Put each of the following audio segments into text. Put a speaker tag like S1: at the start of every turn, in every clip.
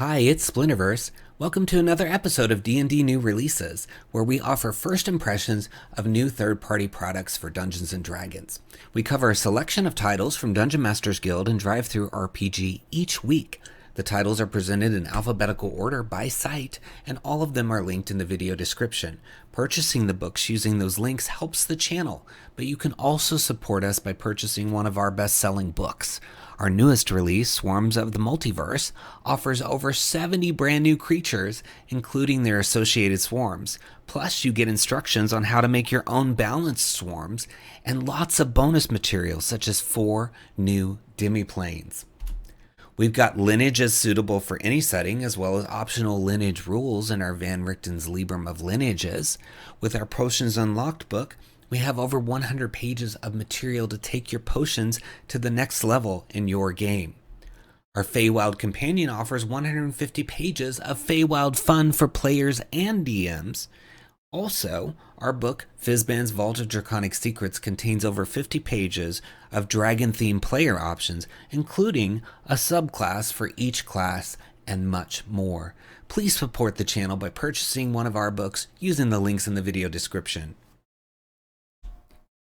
S1: Hi, it's Splinterverse. Welcome to another episode of D&D New Releases, where we offer first impressions of new third-party products for Dungeons & Dragons. We cover a selection of titles from Dungeon Masters Guild and DriveThruRPG each week. The titles are presented in alphabetical order by site, and all of them are linked in the video description. Purchasing the books using those links helps the channel, but you can also support us by purchasing one of our best-selling books. Our newest release, Swarms of the Multiverse, offers over 70 brand new creatures, including their associated swarms. Plus, you get instructions on how to make your own balanced swarms, and lots of bonus materials such as 4 new demiplanes. We've got lineages suitable for any setting, as well as optional lineage rules in our Van Richten's Librum of Lineages. With our Potions Unlocked book, we have over 100 pages of material to take your potions to the next level in your game. Our Feywild Companion offers 150 pages of Feywild fun for players and DMs. Also, our book, Fizban's Vault of Draconic Secrets, contains over 50 pages of dragon-themed player options, including a subclass for each class and much more. Please support the channel by purchasing one of our books using the links in the video description.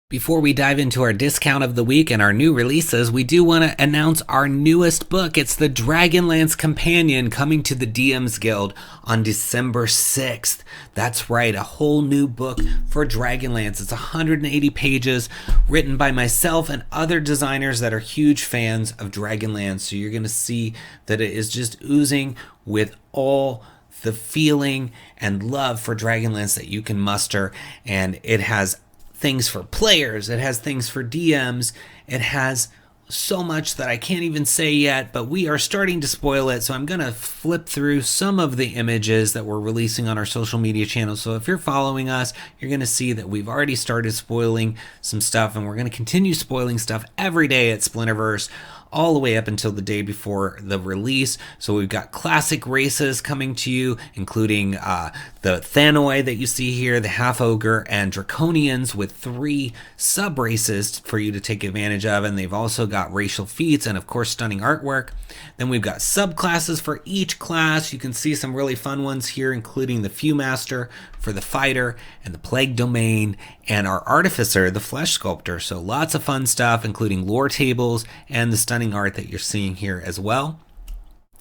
S1: Before we dive into our discount of the week and our new releases, we do want to announce our newest book. It's the Dragonlance Companion, coming to the DMs Guild on December 6th. That's right, a whole new book for Dragonlance. It's 180 pages, written by myself and other designers that are huge fans of Dragonlance. So you're going to see that it is just oozing with all the feeling and love for Dragonlance that you can muster, and it has things for players, it has things for DMs, it has so much that I can't even say yet, but we are starting to spoil it, so I'm going to flip through some of the images that we're releasing on our social media channels. So if you're following us, you're going to see that we've already started spoiling some stuff, and we're going to continue spoiling stuff every day at Splinterverse, all the way up until the day before the release. So we've got classic races coming to you, including the Thanoi that you see here, the Half-Ogre, and Draconians, with 3 sub-races for you to take advantage of. And they've also got racial feats and, of course, stunning artwork. Then we've got subclasses for each class. You can see some really fun ones here, including the Viewmaster for the Fighter, and the Plague Domain, and our Artificer, the Flesh Sculptor. So lots of fun stuff, including lore tables and the stunning art that you're seeing here as well.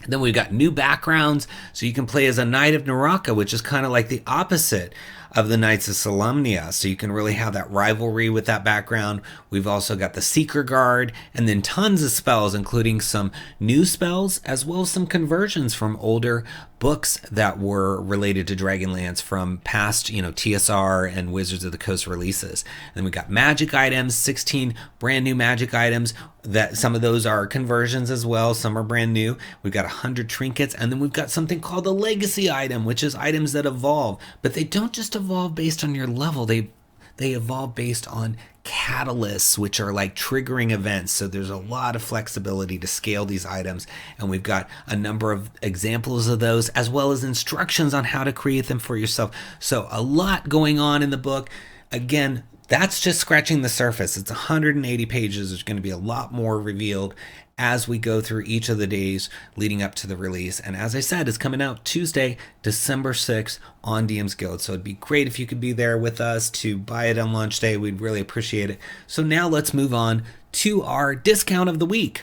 S1: And then we've got new backgrounds, so you can play as a Knight of Naraka, which is kind of like the opposite of the Knights of Solemnia, so you can really have that rivalry with that background. We've also got the Seeker Guard, and then tons of spells, including some new spells, as well as some conversions from older books that were related to Dragonlance from past, TSR and Wizards of the Coast releases. And then we got magic items, 16 brand new magic items, that some of those are conversions as well, some are brand new. We've got 100 trinkets, and then we've got something called the legacy item, which is items that evolve, but they don't just evolve based on your level, they evolve based on catalysts, which are like triggering events. So there's a lot of flexibility to scale these items, and we've got a number of examples of those, as well as instructions on how to create them for yourself. So a lot going on in the book. Again, that's just scratching the surface. It's 180 pages. There's going to be a lot more revealed as we go through each of the days leading up to the release. And as I said, it's coming out Tuesday, December 6th on DMs Guild. So it'd be great if you could be there with us to buy it on launch day. We'd really appreciate it. So now let's move on to our discount of the week.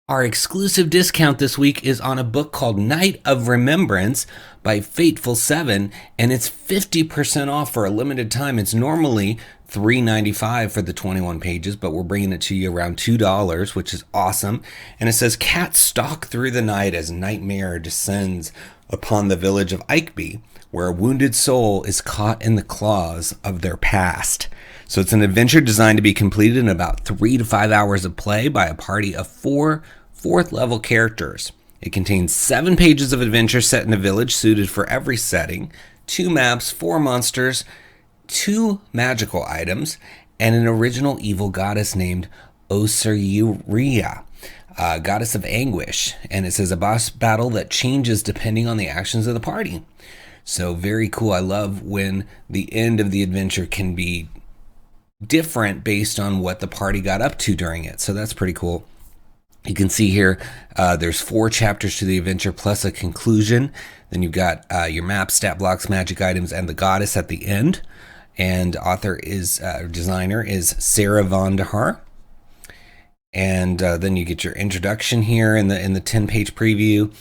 S1: Our exclusive discount this week is on a book called Night of Remembrance by Fateful 7, and it's 50% off for a limited time. It's normally $3.95 for the 21 pages, but we're bringing it to you around $2, which is awesome. And it says, cats stalk through the night as nightmare descends upon the village of Ikeby, where a wounded soul is caught in the claws of their past. So it's an adventure designed to be completed in about 3 to 5 hours of play by a party of 4 4th level characters. It contains 7 pages of adventure set in a village suited for every setting, 2 maps, 4 monsters, 2 magical items, and an original evil goddess named 𝘽𝙤𝙬𝙬, goddess of anguish. And it says a boss battle that changes depending on the actions of the party. So very cool. I love when the end of the adventure can be different based on what the party got up to during it. So that's pretty cool. You can see here there's 4 chapters to the adventure plus a conclusion. Then you've got your map, stat blocks, magic items, and the goddess at the end. And designer is Sarah Von der Haar. And then you get your introduction here in the 10-page preview,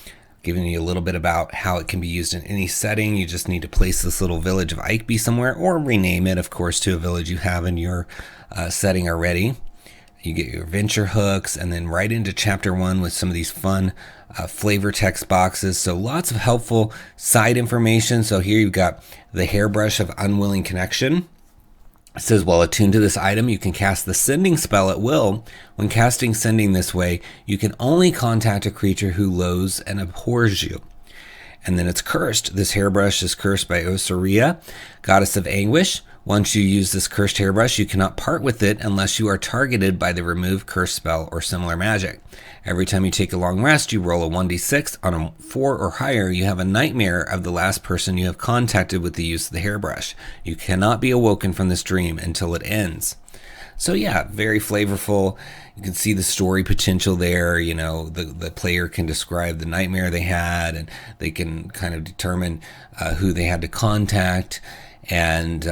S1: giving you a little bit about how it can be used in any setting. You just need to place this little village of 𝘏𝙬 somewhere, or rename it, of course, to a village you have in your setting already. You get your adventure hooks, and then right into chapter 1 with some of these fun flavor text boxes. So lots of helpful side information. So here you've got the hairbrush of unwilling connection. It says, while attuned to this item, you can cast the sending spell at will. When casting sending this way, you can only contact a creature who loathes and abhors you. And then it's cursed. This hairbrush is cursed by 𝘏𝙬𝙬, goddess of anguish. Once you use this cursed hairbrush, you cannot part with it unless you are targeted by the remove curse spell or similar magic. Every time you take a long rest, you roll a 1d6. On a 4 or higher, you have a nightmare of the last person you have contacted with the use of the hairbrush. You cannot be awoken from this dream until it ends. So yeah, very flavorful. You can see the story potential there. You know, the player can describe the nightmare they had, and they can kind of determine who they had to contact. And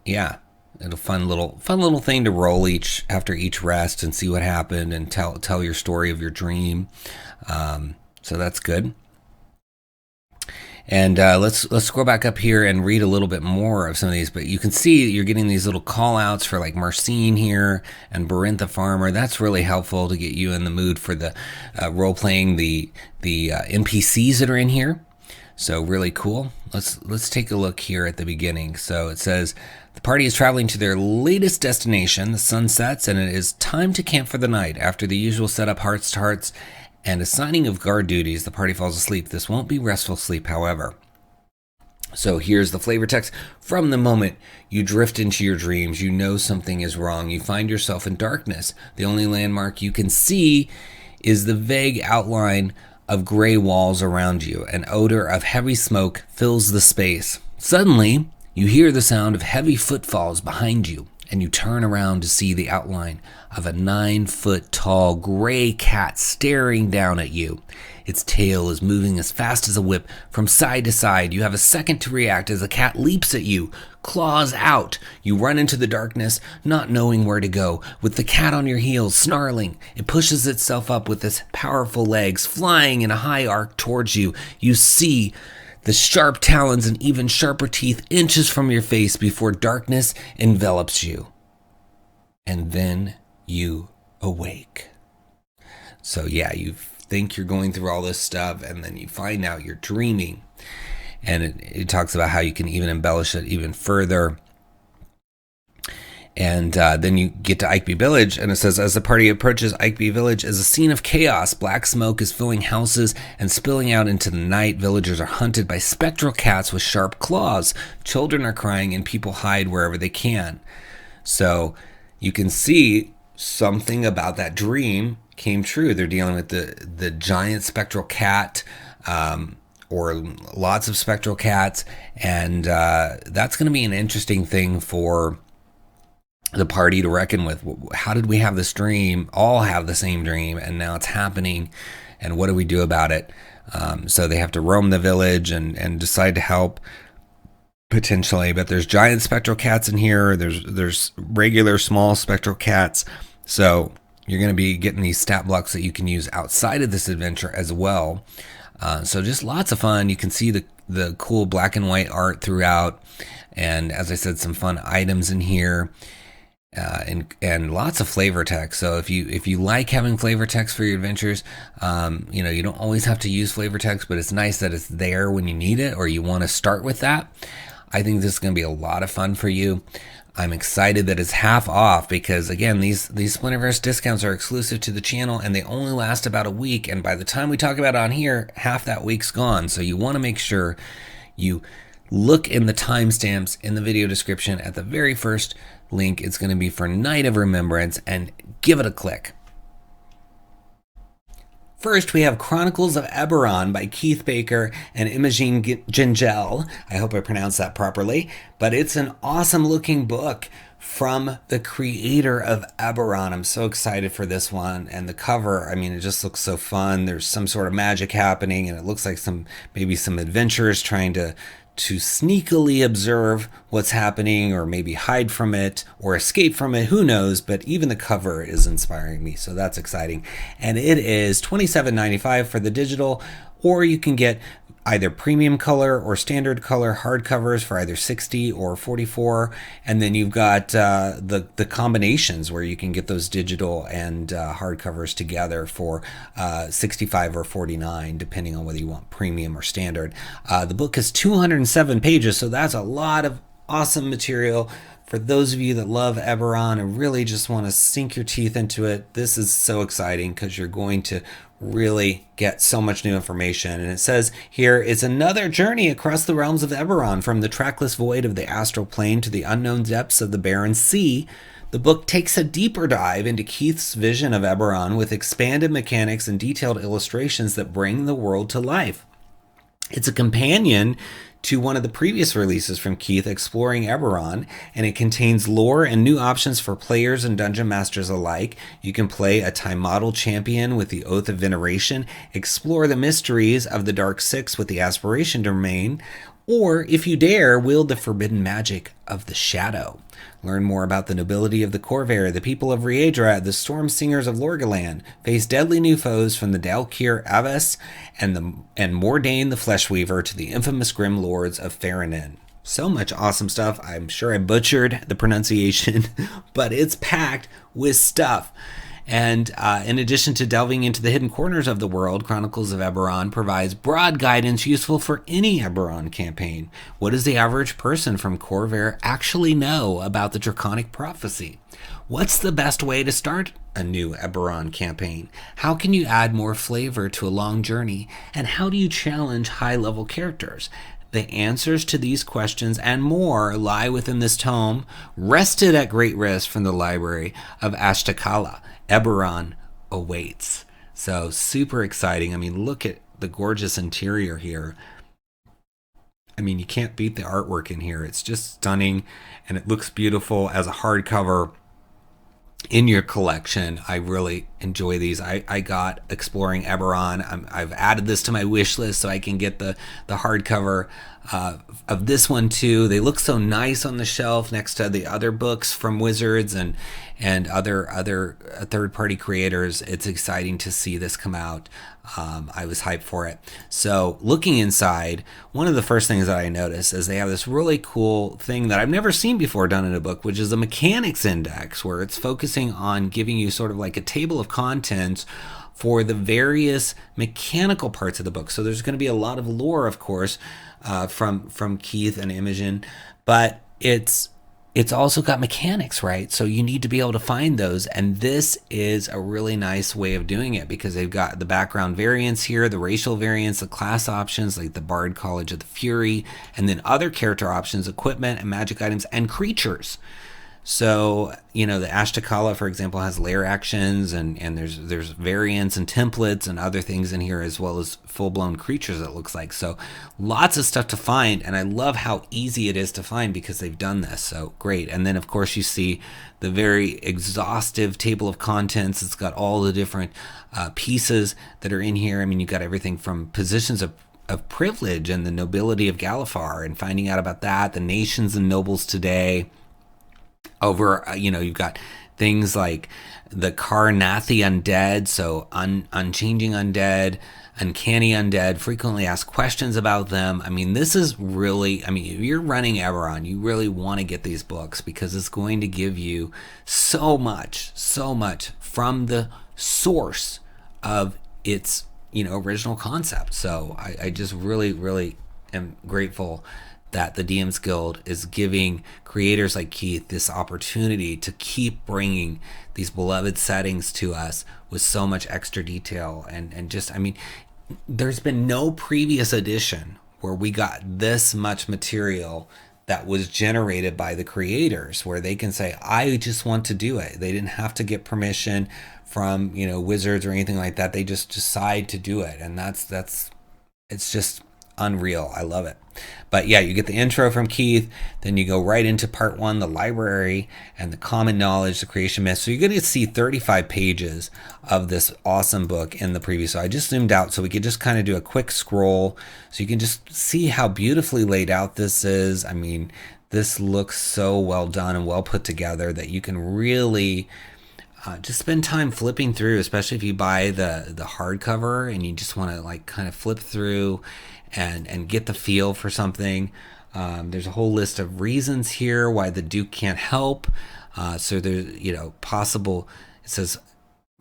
S1: yeah, it's a fun little thing to roll after each rest and see what happened and tell your story of your dream. So that's good. And let's scroll back up here and read a little bit more of some of these. But you can see you're getting these little call outs for like Marcine here and Berint the farmer. That's really helpful to get you in the mood for the role playing the NPCs that are in here. So really cool. Let's take a look here at the beginning. So it says the party is traveling to their latest destination. The sun sets and it is time to camp for the night. After the usual setup, hearts to hearts, and assigning of guard duties, the party falls asleep. This won't be restful sleep, however. So here's the flavor text. From the moment you drift into your dreams, you know something is wrong. You find yourself in darkness. The only landmark you can see is the vague outline of gray walls around you. An odor of heavy smoke fills the space. Suddenly, you hear the sound of heavy footfalls behind you, and you turn around to see the outline of a 9-foot-tall gray cat staring down at you. Its tail is moving as fast as a whip from side to side. You have a second to react as the cat leaps at you, claws out. You run into the darkness, not knowing where to go, with the cat on your heels, snarling. It pushes itself up with its powerful legs, flying in a high arc towards you. You see the sharp talons and even sharper teeth inches from your face before darkness envelops you. And then you awake. So yeah, you think you're going through all this stuff, and then you find out you're dreaming. And it talks about how you can even embellish it even further. And then you get to 𝘏𝙬 Village, and it says, as the party approaches, 𝘏𝙬 Village is a scene of chaos. Black smoke is filling houses and spilling out into the night. Villagers are hunted by spectral cats with sharp claws. Children are crying, and people hide wherever they can. So you can see something about that dream came true. They're dealing with the giant spectral cat, or lots of spectral cats, and that's going to be an interesting thing for the party to reckon with. How did we have this dream, all have the same dream, and now it's happening, and what do we do about it? So they have to roam the village and decide to help, potentially. But there's giant spectral cats in here. There's regular small spectral cats. So you're going to be getting these stat blocks that you can use outside of this adventure as well. So just lots of fun. You can see the cool black and white art throughout. And as I said, some fun items in here. And lots of flavor text. So if you like having flavor text for your adventures, you don't always have to use flavor text, but it's nice that it's there when you need it or you want to start with that. I think this is going to be a lot of fun for you. I'm excited that it's half off because, again, these Splinterverse discounts are exclusive to the channel and they only last about a week. And by the time we talk about it on here, half that week's gone. So you want to make sure you look in the timestamps in the video description at the very first link. It's going to be for Night of Remembrance, and give it a click. First, we have Chronicles of Eberron by Keith Baker and Imogen Gingell. I hope I pronounced that properly, but it's an awesome looking book from the creator of Eberron. I'm so excited for this one, and the cover, I mean, it just looks so fun. There's some sort of magic happening, and it looks like maybe some adventurers trying to sneakily observe what's happening, or maybe hide from it or escape from it, who knows, but even the cover is inspiring me, so that's exciting. And it is $27.95 for the digital, or you can get either premium color or standard color hardcovers for either $60 or $44, and then you've got the combinations where you can get those digital and hardcovers together for $65 or $49, depending on whether you want premium or standard. The book is 207 pages, so that's a lot of awesome material. For those of you that love Eberron and really just want to sink your teeth into it, this is so exciting because you're going to really get so much new information. And it says here, it's another journey across the realms of Eberron, from the trackless void of the astral plane to the unknown depths of the barren sea. The book takes a deeper dive into Keith's vision of Eberron with expanded mechanics and detailed illustrations that bring the world to life. It's a companion to one of the previous releases from Keith, Exploring Eberron, and it contains lore and new options for players and dungeon masters alike. You can play a time model champion with the Oath of Veneration, explore the mysteries of the Dark Six with the Aspiration Domain, or, if you dare, wield the forbidden magic of the Shadow. Learn more about the nobility of the Corvair, the people of Rhaedrad, the Storm Singers of Lorghalan. Face deadly new foes from the Dalkir Abbas and Mordain the Fleshweaver to the infamous Grim Lords of Ferronin. So much awesome stuff. I'm sure I butchered the pronunciation, but it's packed with stuff. And in addition to delving into the hidden corners of the world, Chronicles of Eberron provides broad guidance useful for any Eberron campaign. What does the average person from Corvair actually know about the Draconic Prophecy? What's the best way to start a new Eberron campaign? How can you add more flavor to a long journey? And how do you challenge high-level characters? The answers to these questions and more lie within this tome, wrested at great risk from the library of Ashtakala. Eberron awaits. So super exciting. I mean, look at the gorgeous interior here. I mean, you can't beat the artwork in here. It's just stunning, and it looks beautiful as a hardcover in your collection. I really enjoy these. I got Exploring Eberron. I've added this to my wish list so I can get the hardcover of this one too. They look so nice on the shelf next to the other books from Wizards and other third-party creators. It's exciting to see this come out. I was hyped for it. So looking inside, one of the first things that I noticed is they have this really cool thing that I've never seen before done in a book, which is a mechanics index, where it's focusing on giving you sort of like a table of contents for the various mechanical parts of the book. So there's going to be a lot of lore, of course, from Keith and Imogen, but it's also got mechanics, right? So you need to be able to find those, and this is a really nice way of doing it because they've got the background variants here, the racial variants, the class options like the Bard College of the Fury, and then other character options, equipment and magic items, and creatures. So, you know, the Ashtakala, for example, has lair actions, and there's variants and templates and other things in here, as well as full-blown creatures, it looks like. So lots of stuff to find, and I love how easy it is to find because they've done this. So great. And then, of course, you see the very exhaustive table of contents. It's got all the different pieces that are in here. I mean, you've got everything from positions of privilege and the nobility of Galifar and finding out about that, the nations and nobles today. Over, you've got things like the Karnathi undead, so unchanging undead, uncanny undead, frequently asked questions about them. I mean, this is really, if you're running Eberron, you really want to get these books because it's going to give you so much from the source of its, original concept. So I just really, really am grateful that the DM's Guild is giving creators like Keith this opportunity to keep bringing these beloved settings to us with so much extra detail. And just, there's been no previous edition where we got this much material that was generated by the creators, where they can say, I just want to do it. They didn't have to get permission from, wizards or anything like that. They just decide to do it. And it's just unreal. I love it. But yeah, you get the intro from Keith, then you go right into part 1, the library and the common knowledge, the creation myth. So you're going to see 35 pages of this awesome book in the preview. So I just zoomed out so we could just kind of do a quick scroll so you can just see how beautifully laid out this is. I mean, this looks so well done and well put together that you can really just spend time flipping through, especially if you buy the hardcover and you just want to like kind of flip through and get the feel for something. There's a whole list of reasons here why the Duke can't help. So there's, it says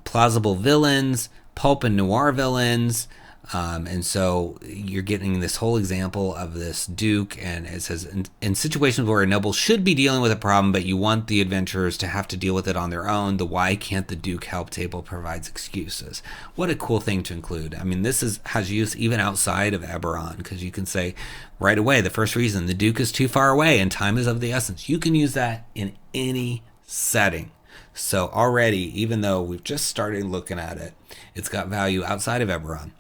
S1: plausible villains, pulp and noir villains. And so you're getting this whole example of this Duke, and it says in situations where a noble should be dealing with a problem, but you want the adventurers to have to deal with it on their own, the why can't the Duke help table provides excuses. What a cool thing to include. I mean, this has use even outside of Eberron, because you can say right away, the first reason, the Duke is too far away and time is of the essence. You can use that in any setting. So already, even though we've just started looking at it, it's got value outside of Eberron.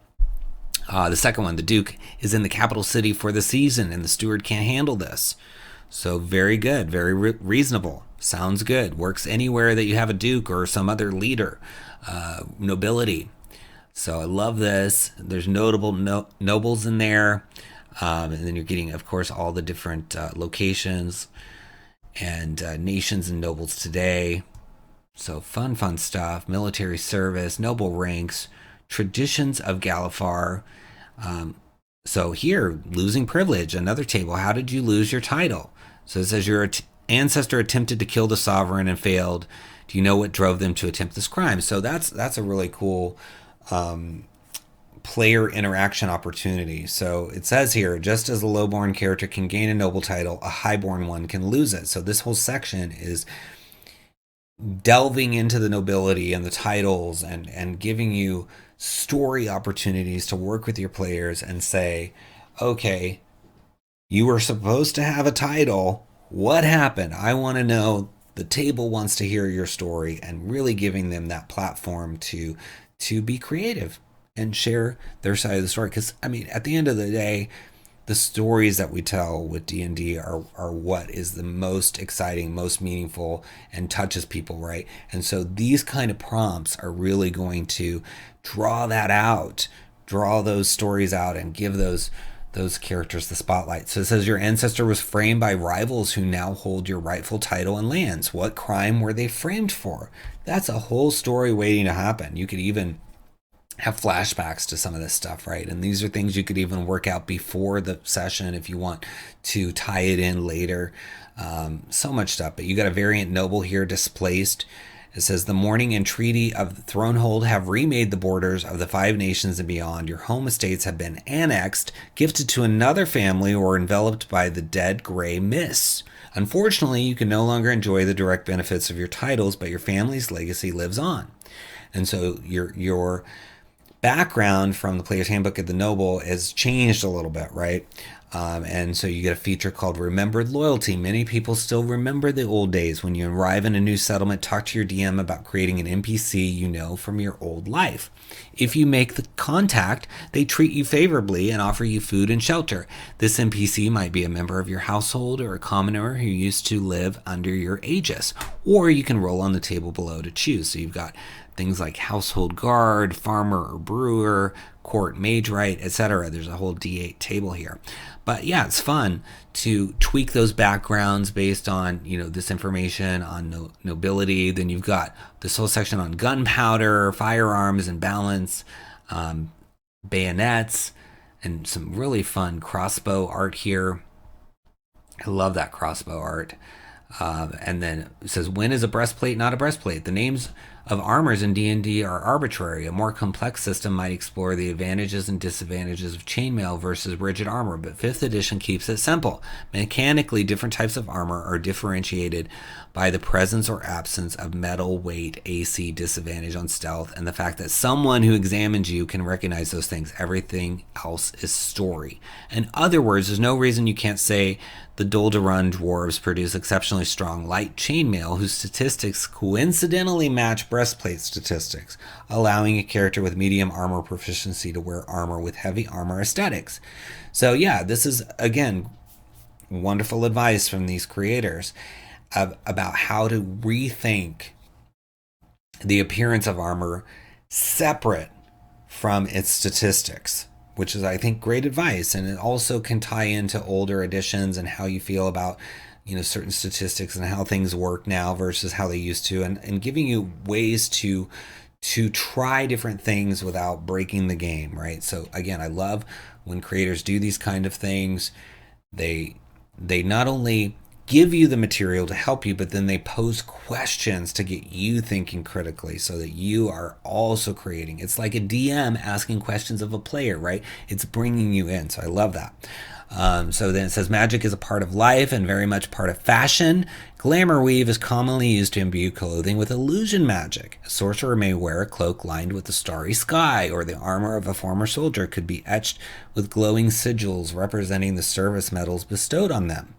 S1: The second one, the Duke is in the capital city for the season and the steward can't handle this. So very good, very reasonable. Sounds good. Works anywhere that you have a Duke or some other leader, nobility. So I love this. There's notable nobles in there. And then you're getting, of course, all the different locations and nations and nobles today. So fun stuff. Military service, noble ranks, traditions of Galifar. So here, losing privilege, another table. How did you lose your title? So it says your ancestor attempted to kill the sovereign and failed. Do you know what drove them to attempt this crime? So that's a really cool player interaction opportunity. So it says here, just as a lowborn character can gain a noble title, a highborn one can lose it. So this whole section is delving into the nobility and the titles and giving you story opportunities to work with your players and say, okay, you were supposed to have a title. What happened? I want to know. The table wants to hear your story, and really giving them that platform to be creative and share their side of the story. Because, I mean, at the end of the day, the stories that we tell with D&D are what is the most exciting, most meaningful, and touches people, right? And so these kind of prompts are really going to draw that out, draw those stories out, and give those characters the spotlight. So it says your ancestor was framed by rivals who now hold your rightful title and lands. What crime were they framed for? That's a whole story waiting to happen. You could even have flashbacks to some of this stuff, right? And these are things you could even work out before the session if you want to tie it in later. So much stuff. But you got a variant noble here, displaced. It says the mourning and treaty of the Thronehold have remade the borders of the 5 nations and beyond. Your home estates have been annexed, gifted to another family, or enveloped by the dead gray mists. Unfortunately, you can no longer enjoy the direct benefits of your titles, but your family's legacy lives on. And so your background from the Player's Handbook of the Noble has changed a little bit, right? And so you get a feature called Remembered Loyalty. Many people still remember the old days when you arrive in a new settlement, talk to your DM about creating an NPC you know from your old life. If you make the contact, they treat you favorably and offer you food and shelter. This NPC might be a member of your household or a commoner who used to live under your aegis, or you can roll on the table below to choose. So you've got things like household guard, farmer or brewer, court mage right, etc. There's a whole D8 table here. But yeah, it's fun to tweak those backgrounds based on, this information on nobility. Then you've got this whole section on gunpowder, firearms and balance, bayonets, and some really fun crossbow art here. I love that crossbow art. And then it says, when is a breastplate not a breastplate? The names of armors in D&D are arbitrary. A more complex system might explore the advantages and disadvantages of chainmail versus rigid armor, but 5th edition keeps it simple. Mechanically, different types of armor are differentiated by the presence or absence of metal, weight, AC, disadvantage on stealth, and the fact that someone who examines you can recognize those things. Everything else is story. In other words, there's no reason you can't say the 𝙏𝙬𝙧 dwarves produce exceptionally strong light chainmail whose statistics coincidentally match breastplate statistics, allowing a character with medium armor proficiency to wear armor with heavy armor aesthetics. So yeah, this is, again, wonderful advice from these creators about how to rethink the appearance of armor separate from its statistics, which is, I think, great advice. And it also can tie into older editions and how you feel about, certain statistics and how things work now versus how they used to, and giving you ways to try different things without breaking the game, right? So again, I love when creators do these kind of things. They not only give you the material to help you, but then they pose questions to get you thinking critically so that you are also creating. It's like a DM asking questions of a player, right? It's bringing you in. So I love that. So then it says, magic is a part of life and very much part of fashion. Glamour weave is commonly used to imbue clothing with illusion magic. A sorcerer may wear a cloak lined with the starry sky, or the armor of a former soldier could be etched with glowing sigils representing the service medals bestowed on them.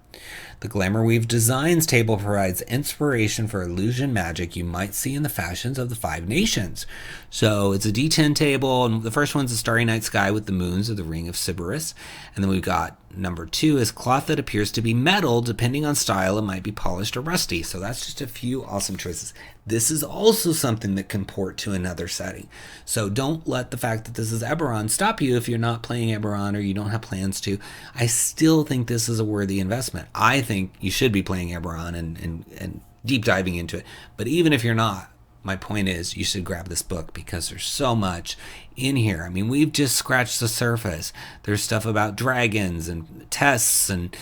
S1: The Glamour Weave Designs table provides inspiration for illusion magic you might see in the fashions of the 5 nations. So it's a D10 table, and the first one's a starry night sky with the moons of the ring of Sybaris. And then we've got number 2 is cloth that appears to be metal. Depending on style, it might be polished or rusty. So that's just a few awesome choices. This is also something that can port to another setting. So don't let the fact that this is Eberron stop you if you're not playing Eberron or you don't have plans to. I still think this is a worthy investment. I think you should be playing Eberron and deep diving into it. But even if you're not, my point is you should grab this book because there's so much in here. I mean, we've just scratched the surface. There's stuff about dragons and tests and,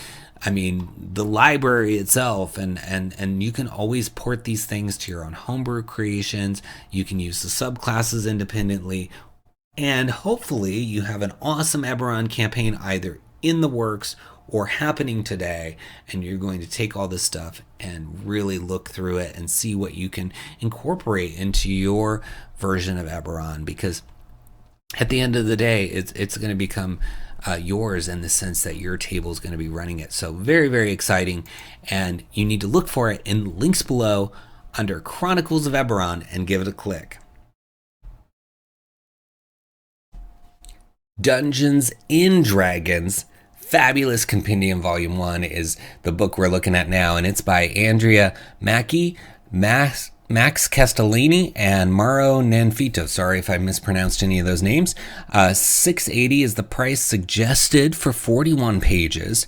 S1: I mean, the library itself, and you can always port these things to your own homebrew creations. You can use the subclasses independently, and hopefully you have an awesome Eberron campaign either in the works or happening today, and you're going to take all this stuff and really look through it and see what you can incorporate into your version of Eberron, because at the end of the day, it's going to become yours in the sense that your table is going to be running it. So very, very exciting, and you need to look for it in links below under Chronicles of Eberron and give it a click. Dungeons & Dragons Fabulous Compendium Volume 1 is the book we're looking at now, and it's by Andrea Macchi, Max Castellini, and Mauro Nanfito. Sorry if I mispronounced any of those names. $6.80 is the price suggested for 41 pages.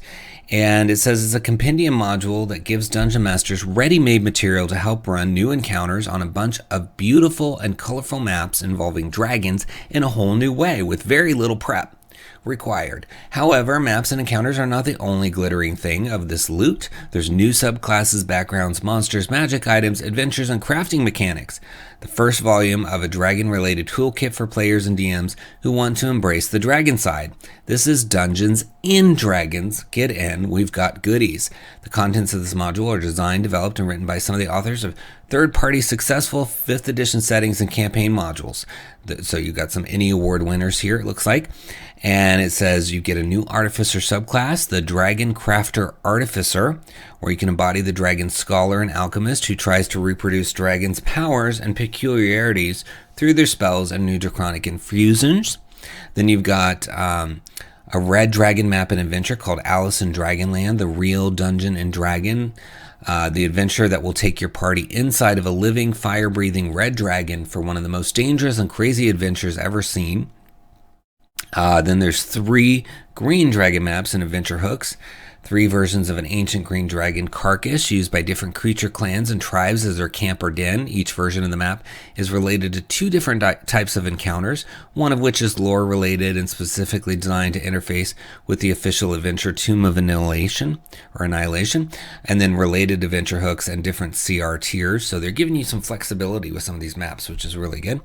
S1: And it says it's a compendium module that gives dungeon masters ready-made material to help run new encounters on a bunch of beautiful and colorful maps involving dragons in a whole new way with very little prep required. However, maps and encounters are not the only glittering thing of this loot. There's new subclasses, backgrounds, monsters, magic items, adventures, and crafting mechanics. The first volume of a dragon-related toolkit for players and DMs who want to embrace the dragon side. This is Dungeons & Dragons. Get in, we've got goodies. The contents of this module are designed, developed, and written by some of the authors of third-party successful 5th edition settings and campaign modules. So you've got some ENnie Award winners here, it looks like. And it says you get a new artificer subclass, the Dragon Crafter Artificer, where you can embody the dragon scholar and alchemist who tries to reproduce dragons' powers and peculiarities through their spells and new draconic infusions. Then you've got a red dragon map and adventure called Alice in Dragonland, the real Dungeon and Dragon. The adventure that will take your party inside of a living, fire-breathing red dragon for one of the most dangerous and crazy adventures ever seen. Then there's 3 green dragon maps and adventure hooks 3 versions of an ancient green dragon carcass used by different creature clans and tribes as their camp or den. Each version of the map is related to 2 different types of encounters, one of which is lore related and specifically designed to interface with the official adventure Tomb of Annihilation, and then related adventure hooks and different CR tiers. So they're giving you some flexibility with some of these maps, which is really good.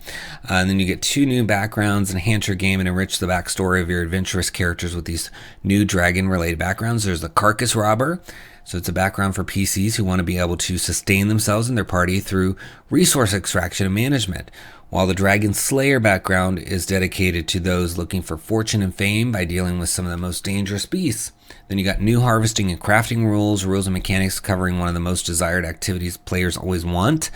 S1: And then you get 2 new backgrounds, enhance your game and enrich the backstory of your adventurous characters with these new dragon-related backgrounds. There's the Carcass Robber. So it's a background for PCs who want to be able to sustain themselves and their party through resource extraction and management, while the Dragon Slayer background is dedicated to those looking for fortune and fame by dealing with some of the most dangerous beasts. Then you got new harvesting and crafting rules and mechanics covering one of the most desired activities players always want.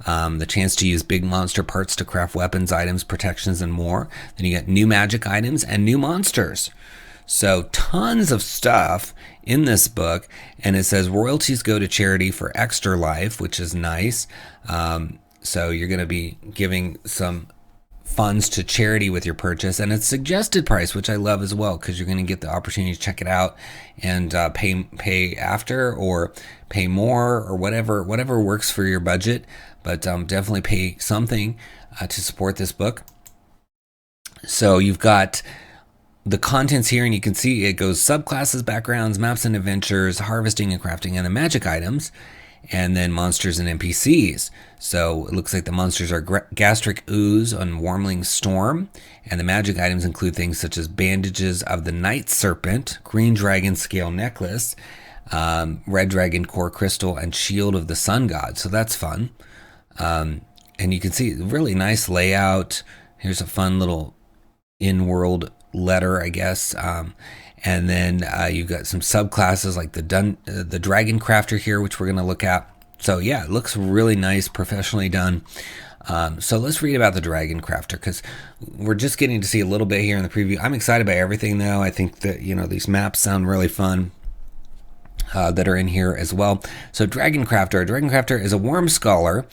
S1: The chance to use big monster parts to craft weapons, items, protections, and more. Then you got new magic items and new monsters. So tons of stuff in this book, and it says royalties go to charity for Extra Life, which is nice. So you're going to be giving some funds to charity with your purchase, and it's suggested price, which I love as well, because you're going to get the opportunity to check it out and pay after or pay more or whatever works for your budget, but definitely pay something to support this book. So you've got the contents here, and you can see it goes subclasses, backgrounds, maps and adventures, harvesting and crafting, and the magic items, and then monsters and NPCs. So it looks like the monsters are Gastric Ooze and Wormling Storm, and the magic items include things such as Bandages of the Night Serpent, Green Dragon Scale Necklace, Red Dragon Core Crystal, and Shield of the Sun God. So that's fun. And you can see really nice layout. Here's a fun little in-world letter, I guess. And then you've got some subclasses like the Dragon Crafter here, which we're going to look at. So yeah, it looks really nice, professionally done. So let's read about the Dragon Crafter, because we're just getting to see a little bit here in the preview. I'm excited by everything, though. I think that, these maps sound really fun that are in here as well. So Dragon Crafter. A Dragon Crafter is a worm scholar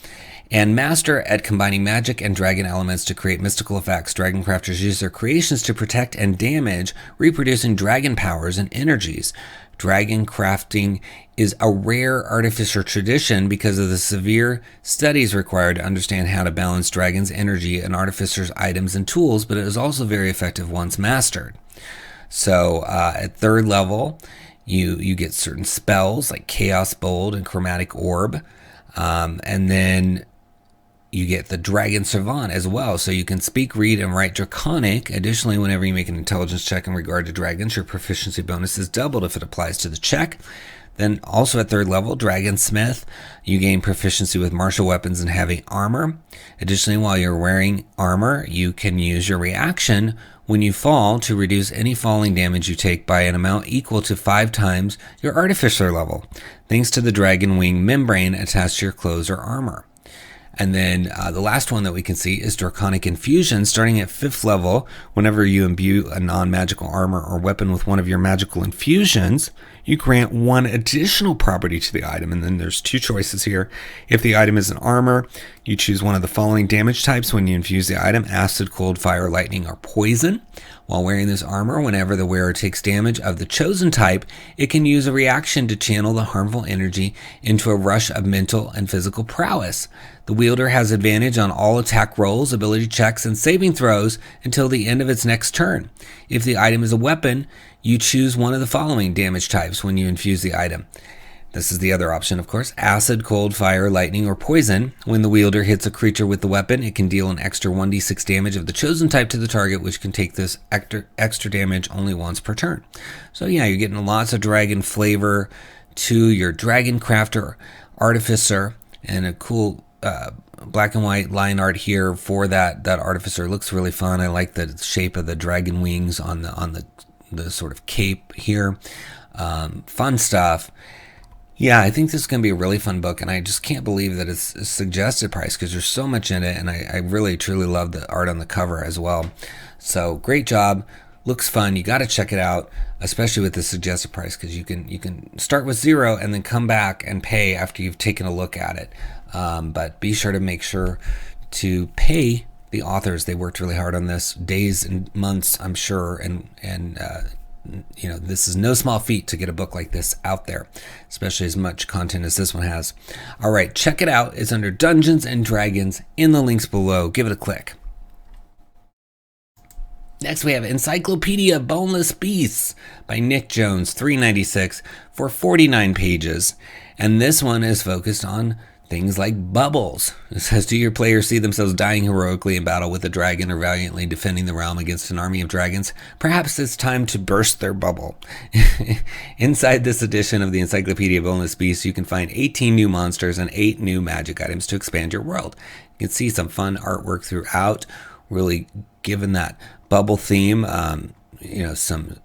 S1: and master at combining magic and dragon elements to create mystical effects. Dragon crafters use their creations to protect and damage, reproducing dragon powers and energies. Dragon crafting is a rare artificer tradition because of the severe studies required to understand how to balance dragon's energy and artificer's items and tools, but it is also very effective once mastered. So at 3rd level, you get certain spells like Chaos Bolt and Chromatic Orb, and then you get the Dragon Savant as well, so you can speak, read, and write Draconic. Additionally, whenever you make an intelligence check in regard to dragons, your proficiency bonus is doubled if it applies to the check. Then also at 3rd level, Dragonsmith, you gain proficiency with martial weapons and heavy armor. Additionally, while you're wearing armor, you can use your reaction when you fall to reduce any falling damage you take by an amount equal to 5 times your artificer level, thanks to the dragon wing membrane attached to your clothes or armor. And then the last one that we can see is Draconic Infusion. Starting at 5th level, whenever you imbue a non-magical armor or weapon with one of your magical infusions, you grant 1 additional property to the item. And then there's 2 choices here. If the item is an armor, you choose one of the following damage types when you infuse the item: acid, cold, fire, lightning, or poison. While wearing this armor, whenever the wearer takes damage of the chosen type, it can use a reaction to channel the harmful energy into a rush of mental and physical prowess. The wielder has advantage on all attack rolls, ability checks, and saving throws until the end of its next turn. If the item is a weapon, you choose one of the following damage types when you infuse the item. This is the other option, of course: acid, cold, fire, lightning, or poison. When the wielder hits a creature with the weapon, it can deal an extra 1d6 damage of the chosen type to the target, which can take this extra damage only once per turn. So yeah, you're getting lots of dragon flavor to your Dragon Crafter Artificer, and a cool black and white line art here for that Artificer. Looks really fun. I like the shape of the dragon wings on the sort of cape here. Fun stuff. Yeah, I think this is going to be a really fun book, and I just can't believe that it's a suggested price, because there's so much in it, and I really, truly love the art on the cover as well. So great job. Looks fun. You got to check it out, especially with the suggested price, because you can start with 0 and then come back and pay after you've taken a look at it. But be sure to make sure to pay the authors. They worked really hard on this, days and months, I'm sure, and this is no small feat to get a book like this out there, especially as much content as this one has. All right, check it out. It's under Dungeons and Dragons in the links below. Give it a click. Next, we have Encyclopedia Boneless Beasts by Nick Jones, $3.96 for 49 pages. And this one is focused on things like bubbles. It says, do your players see themselves dying heroically in battle with a dragon or valiantly defending the realm against an army of dragons? Perhaps it's time to burst their bubble. Inside this edition of the Encyclopedia Boneless Beasts, you can find 18 new monsters and 8 new magic items to expand your world. You can see some fun artwork throughout, really given that bubble theme, a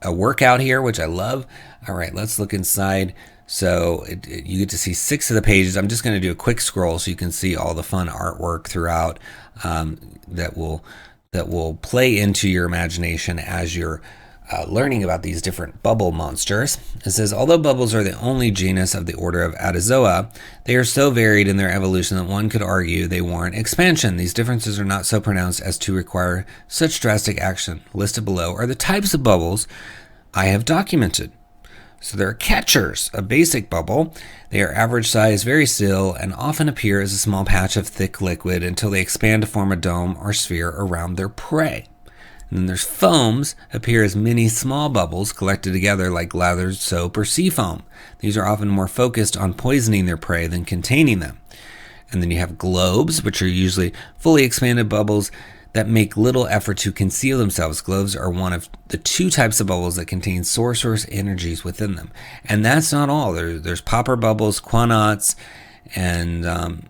S1: workout here, which I love. All right, let's look inside. So you get to see 6 of the pages. I'm just going to do a quick scroll so you can see all the fun artwork throughout that will play into your imagination as you're learning about these different bubble monsters. It says, although bubbles are the only genus of the order of Atozoa, they are so varied in their evolution that one could argue they warrant expansion. These differences are not so pronounced as to require such drastic action. Listed below are the types of bubbles I have documented. So there are catchers, a basic bubble. They are average size, very still, and often appear as a small patch of thick liquid until they expand to form a dome or sphere around their prey. And then there's foams, appear as many small bubbles collected together like lather, soap, or sea foam. These are often more focused on poisoning their prey than containing them. And then you have globes, which are usually fully expanded bubbles that make little effort to conceal themselves. Globes are one of the 2 types of bubbles that contain sorcerer's energies within them. And that's not all. There's popper bubbles, quanauts, and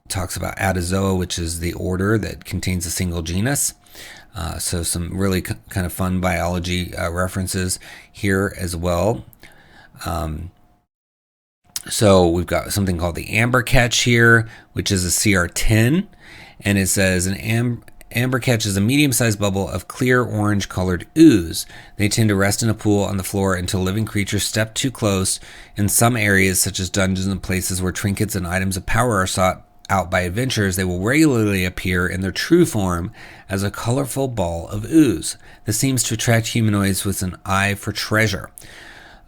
S1: talks about Atozoa, which is the order that contains a single genus. So some really kind of fun biology references here as well. So we've got something called the amber catch here, which is a CR10. And it says an amber catch is a medium-sized bubble of clear orange-colored ooze. They tend to rest in a pool on the floor until living creatures step too close. In some areas, such as dungeons and places where trinkets and items of power are sought out by adventurers, they will regularly appear in their true form as a colorful ball of ooze. This seems to attract humanoids with an eye for treasure.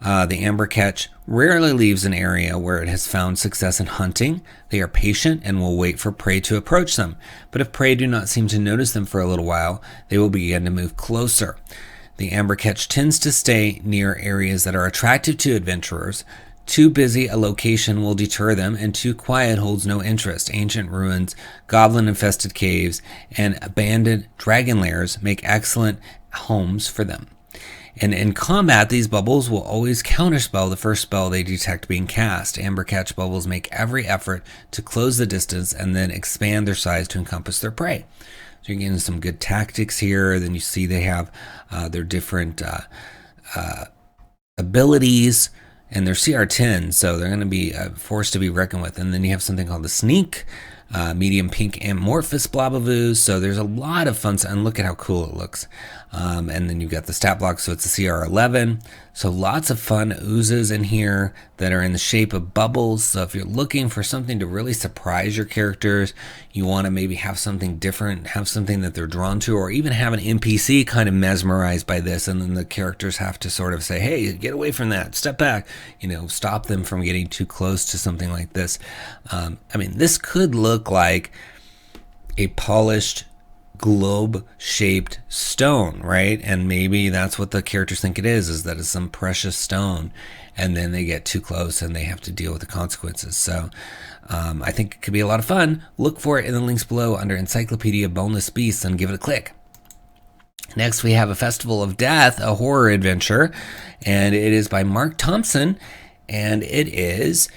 S1: The amber catch rarely leaves an area where it has found success in hunting. They are patient and will wait for prey to approach them. But if prey do not seem to notice them for a little while, they will begin to move closer. The amber catch tends to stay near areas that are attractive to adventurers. Too busy a location will deter them, and too quiet holds no interest. Ancient ruins, goblin-infested caves, and abandoned dragon lairs make excellent homes for them. And in combat, these bubbles will always counterspell the first spell they detect being cast. Amber catch bubbles make every effort to close the distance and then expand their size to encompass their prey. So you're getting some good tactics here. Then you see they have their different abilities. And they're CR10, so they're going to be a force to be reckoned with. And then you have something called the Sneak, medium pink amorphous blob of ooze. So there's a lot of fun, and look at how cool it looks. And then you've got the stat block, so it's a CR11. So lots of fun oozes in here that are in the shape of bubbles. So if you're looking for something to really surprise your characters, you want to maybe have something different, have something that they're drawn to, or even have an NPC kind of mesmerized by this, and then the characters have to sort of say, hey, get away from that, step back, stop them from getting too close to something like this. This could look like a polished globe-shaped stone, right? And maybe that's what the characters think it is that it's some precious stone, and then they get too close and they have to deal with the consequences. So I think it could be a lot of fun. Look for it in the links below under Encyclopedia Boneless Beasts and give it a click. Next, we have A Festival of Death, a horror adventure, and it is by Mark Thompson, and it is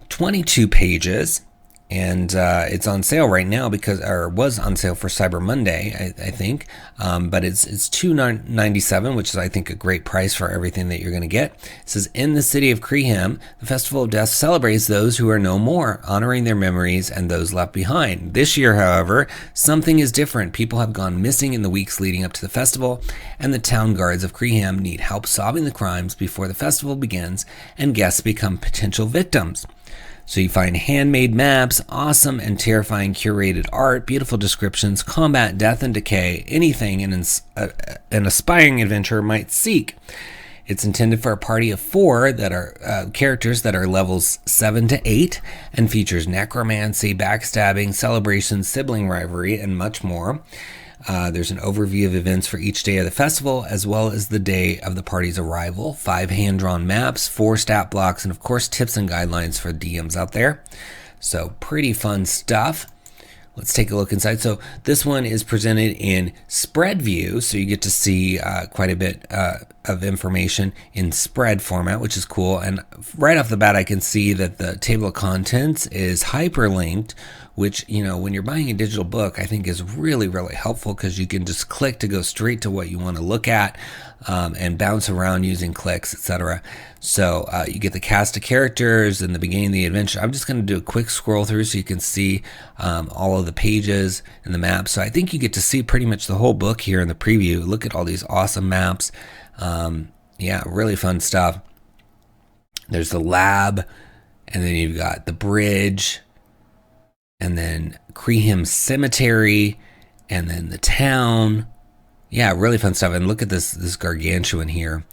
S1: 22 pages. And it's on sale right now was on sale for Cyber Monday, I think. But it's $2.97, which is, I think, a great price for everything that you're going to get. It says, in the city of 𝙭𝙗, the Festival of Death celebrates those who are no more, honoring their memories and those left behind. This year, however, something is different. People have gone missing in the weeks leading up to the festival, and the town guards of 𝙭𝙗 need help solving the crimes before the festival begins and guests become potential victims. So you find handmade maps, awesome and terrifying curated art, beautiful descriptions, combat, death, and decay, anything an aspiring adventurer might seek. It's intended for a party of 4 that are characters that are levels 7 to 8 and features necromancy, backstabbing, celebration, sibling rivalry, and much more. There's an overview of events for each day of the festival, as well as the day of the party's arrival, 5 hand-drawn maps, 4 stat blocks, and of course tips and guidelines for DMs out there. So pretty fun stuff. Let's take a look inside. So this one is presented in spread view, so you get to see quite a bit of information in spread format, which is cool. And right off the bat, I can see that the table of contents is hyperlinked, which, you know, when you're buying a digital book, I think is really, really helpful because you can just click to go straight to what you want to look at and bounce around using clicks, etc. So you get the cast of characters in the beginning of the adventure. I'm just going to do a quick scroll through so you can see all of the pages and the maps. So I think you get to see pretty much the whole book here in the preview. Look at all these awesome maps. Yeah, really fun stuff. There's the lab, and then you've got the bridge, and then 𝘽𝙤𝙤 Cemetery, and then the town. Yeah, really fun stuff. And look at this gargantuan here.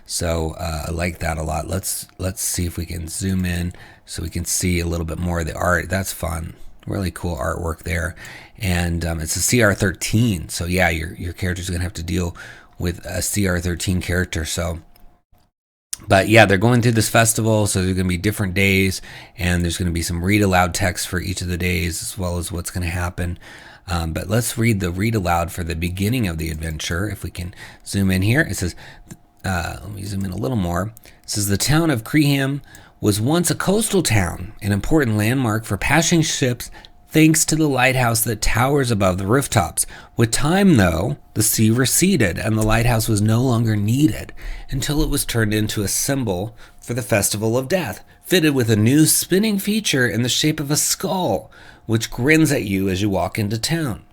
S1: So I like that a lot. Let's see if we can zoom in so we can see a little bit more of the art. That's fun. Really cool artwork there. And it's a CR13. So yeah, your character's gonna have to deal with a CR13 character. So, but yeah, they're going through this festival, so there's going to be different days, and there's going to be some read aloud text for each of the days, as well as what's going to happen. But let's read the read aloud for the beginning of the adventure. If we can zoom in here, it says, let me zoom in a little more. It says, the town of 𝘽𝙤𝙤 was once a coastal town, an important landmark for passing ships, thanks to the lighthouse that towers above the rooftops. With time, though, the sea receded and the lighthouse was no longer needed until it was turned into a symbol for the Festival of Death, fitted with a new spinning feature in the shape of a skull, which grins at you as you walk into town.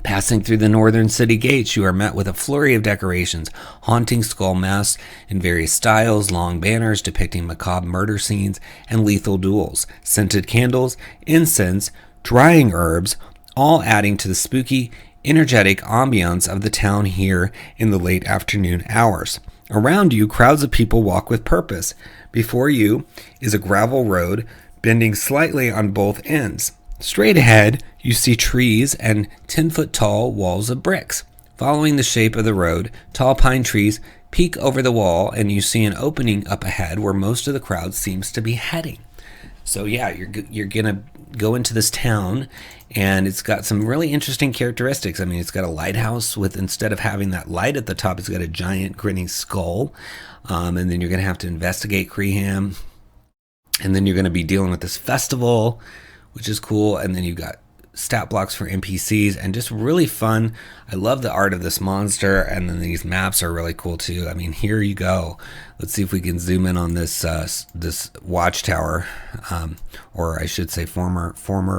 S1: Passing through the northern city gates, you are met with a flurry of decorations, haunting skull masks in various styles, long banners depicting macabre murder scenes and lethal duels, scented candles, incense, drying herbs, all adding to the spooky, energetic ambiance of the town here in the late afternoon hours. Around you, crowds of people walk with purpose. Before you is a gravel road bending slightly on both ends. Straight ahead, you see trees and 10-foot tall walls of bricks. Following the shape of the road, tall pine trees peek over the wall, and you see an opening up ahead where most of the crowd seems to be heading. So yeah, you're gonna go into this town, and it's got some really interesting characteristics. I mean, it's got a lighthouse with, instead of having that light at the top, it's got a giant grinning skull. And then you're gonna have to investigate 𝘽𝙤𝙤, and then you're gonna be dealing with this festival, which is cool. And then you've got stat blocks for NPCs, and just really fun. I love the art of this monster, and then these maps are really cool too. I mean, here you go. Let's see if we can zoom in on this this watchtower, or I should say former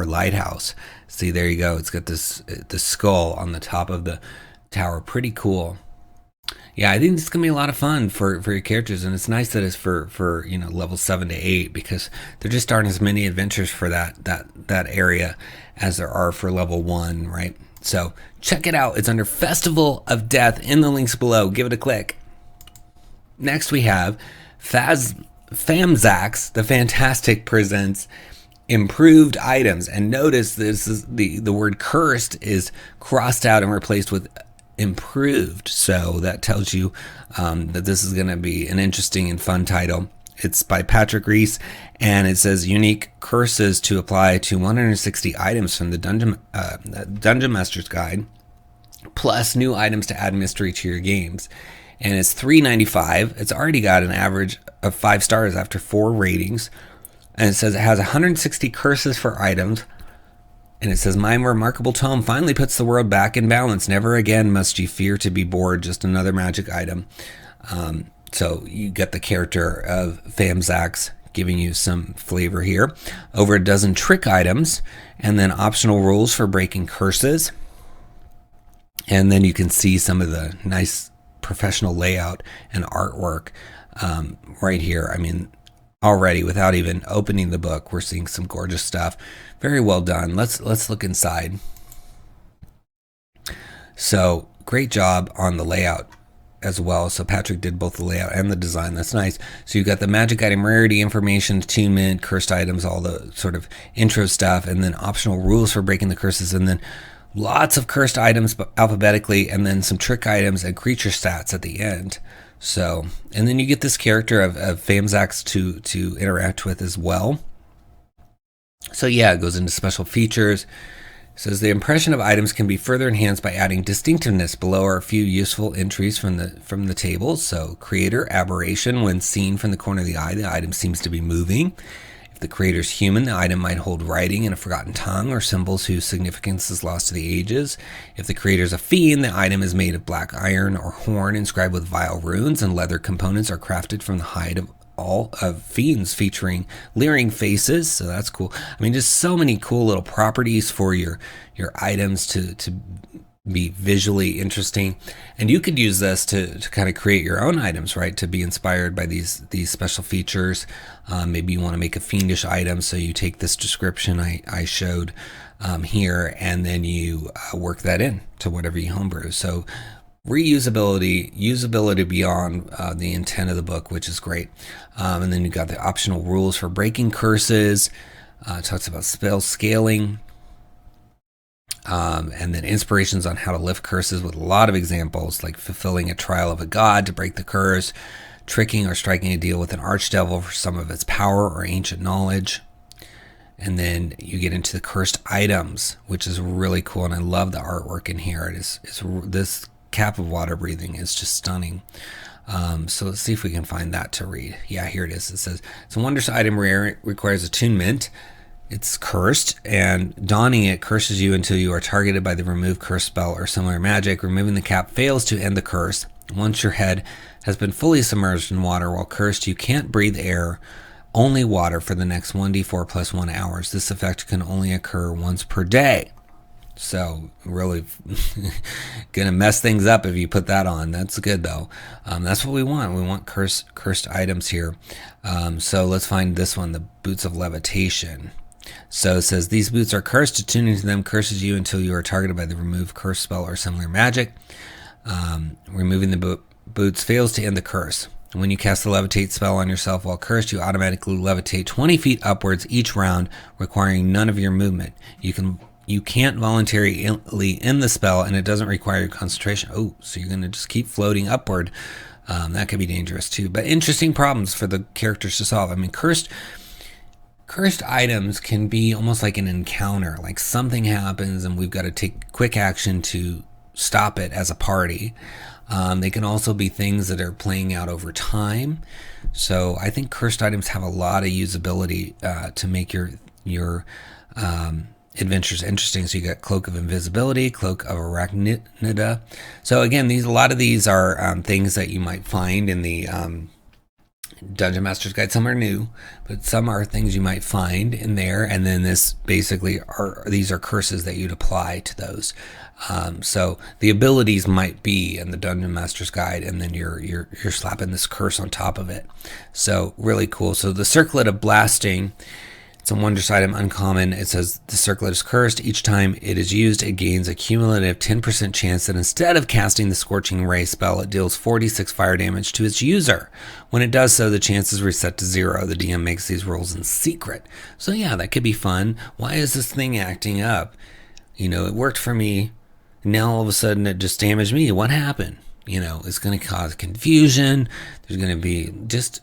S1: lighthouse. See, there you go. It's got this skull on the top of the tower. Pretty cool. Yeah, I think it's gonna be a lot of fun for your characters, and it's nice that it's for you know, level 7 to 8, because there just aren't as many adventures for that area as there are for level 1, right? So check it out. It's under Festival of Death in the links below. Give it a click. Next we have Fhamzax the Fantastic presents improved items, and notice this is the word cursed is crossed out and replaced with improved, so that tells you that this is going to be an interesting and fun title. It's by Patrick Reese, and it says unique curses to apply to 160 items from the Dungeon Master's Guide, plus new items to add mystery to your games. And it's $3.95. It's already got an average of 5 stars after 4 ratings, and it says it has 160 curses for items. And it says, my remarkable tome finally puts the world back in balance. Never again must you fear to be bored. Just another magic item. So you get the character of Fhamzax giving you some flavor here. Over a dozen trick items, and then optional rules for breaking curses. And then you can see some of the nice professional layout and artwork right here. I mean, already, without even opening the book, we're seeing some gorgeous stuff. Very well done. Let's look inside. So great job on the layout. as well. So Patrick did both the layout and the design. That's nice. So you've got the magic item rarity information, attunement, cursed items, all the sort of intro stuff, and then optional rules for breaking the curses, and then lots of cursed items alphabetically, and then some trick items and creature stats at the end. So, and then you get this character of Fhamzax to interact with as well. So yeah, it goes into special features. It says the impression of items can be further enhanced by adding distinctiveness. Below are a few useful entries from the tables. So creator, aberration. When seen from the corner of the eye, the item seems to be moving. If the creator's human, the item might hold writing in a forgotten tongue or symbols whose significance is lost to the ages. If the creator's a fiend, the item is made of black iron or horn inscribed with vile runes, and leather components are crafted from the hide of all of fiends, featuring leering faces. So that's cool. I mean, just so many cool little properties for your items to be visually interesting. And you could use this to kind of create your own items, right? To be inspired by these special features. Maybe you want to make a fiendish item, so you take this description I showed here, and then you work that in to whatever you homebrew. So reusability, usability beyond the intent of the book, which is great. And then you've got the optional rules for breaking curses. It talks about spell scaling. And then inspirations on how to lift curses, with a lot of examples, like fulfilling a trial of a god to break the curse, tricking or striking a deal with an archdevil for some of its power or ancient knowledge. And then you get into the cursed items, which is really cool, and I love the artwork in here. It's this cap of water breathing is just stunning. So let's see if we can find that to read. Yeah, here it is. It says, it's a wondrous item rare. It requires attunement. It's cursed, and donning it curses you until you are targeted by the remove curse spell or similar magic. Removing the cap fails to end the curse. Once your head has been fully submerged in water while cursed, you can't breathe air, only water for the next 1d4 plus 1 hours. This effect can only occur once per day. So really gonna mess things up if you put that on. That's good though. That's what we want. We want cursed items here. So let's find this one, the Boots of Levitation. So it says, these boots are cursed. Attuning to them curses you until you are targeted by the remove curse spell or similar magic. Removing the boots fails to end the curse. When you cast the levitate spell on yourself while cursed, you automatically levitate 20 feet upwards each round, requiring none of your movement. You can't voluntarily end the spell, and it doesn't require your concentration. Oh, so you're going to just keep floating upward. That could be dangerous too. But interesting problems for the characters to solve. I mean, cursed items can be almost like an encounter, like something happens and we've got to take quick action to stop it as a party. They can also be things that are playing out over time. So I think cursed items have a lot of usability to make your adventures interesting. So you got Cloak of Invisibility, Cloak of Arachnida. So again, a lot of these are things that you might find in the Dungeon Master's Guide. Some are new, but some are things you might find in there. And then this basically these are curses that you'd apply to those. So the abilities might be in the Dungeon Master's Guide, and then you're slapping this curse on top of it. So really cool. So the Circlet of Blasting, it's a wondrous item, uncommon. It says the circlet is cursed. Each time it is used, it gains a cumulative 10% chance that instead of casting the Scorching Ray spell, it deals 46 fire damage to its user. When it does so, the chance is reset to 0. The DM makes these rolls in secret. So yeah, that could be fun. Why is this thing acting up? It worked for me. Now all of a sudden it just damaged me. What happened? It's going to cause confusion. There's going to be just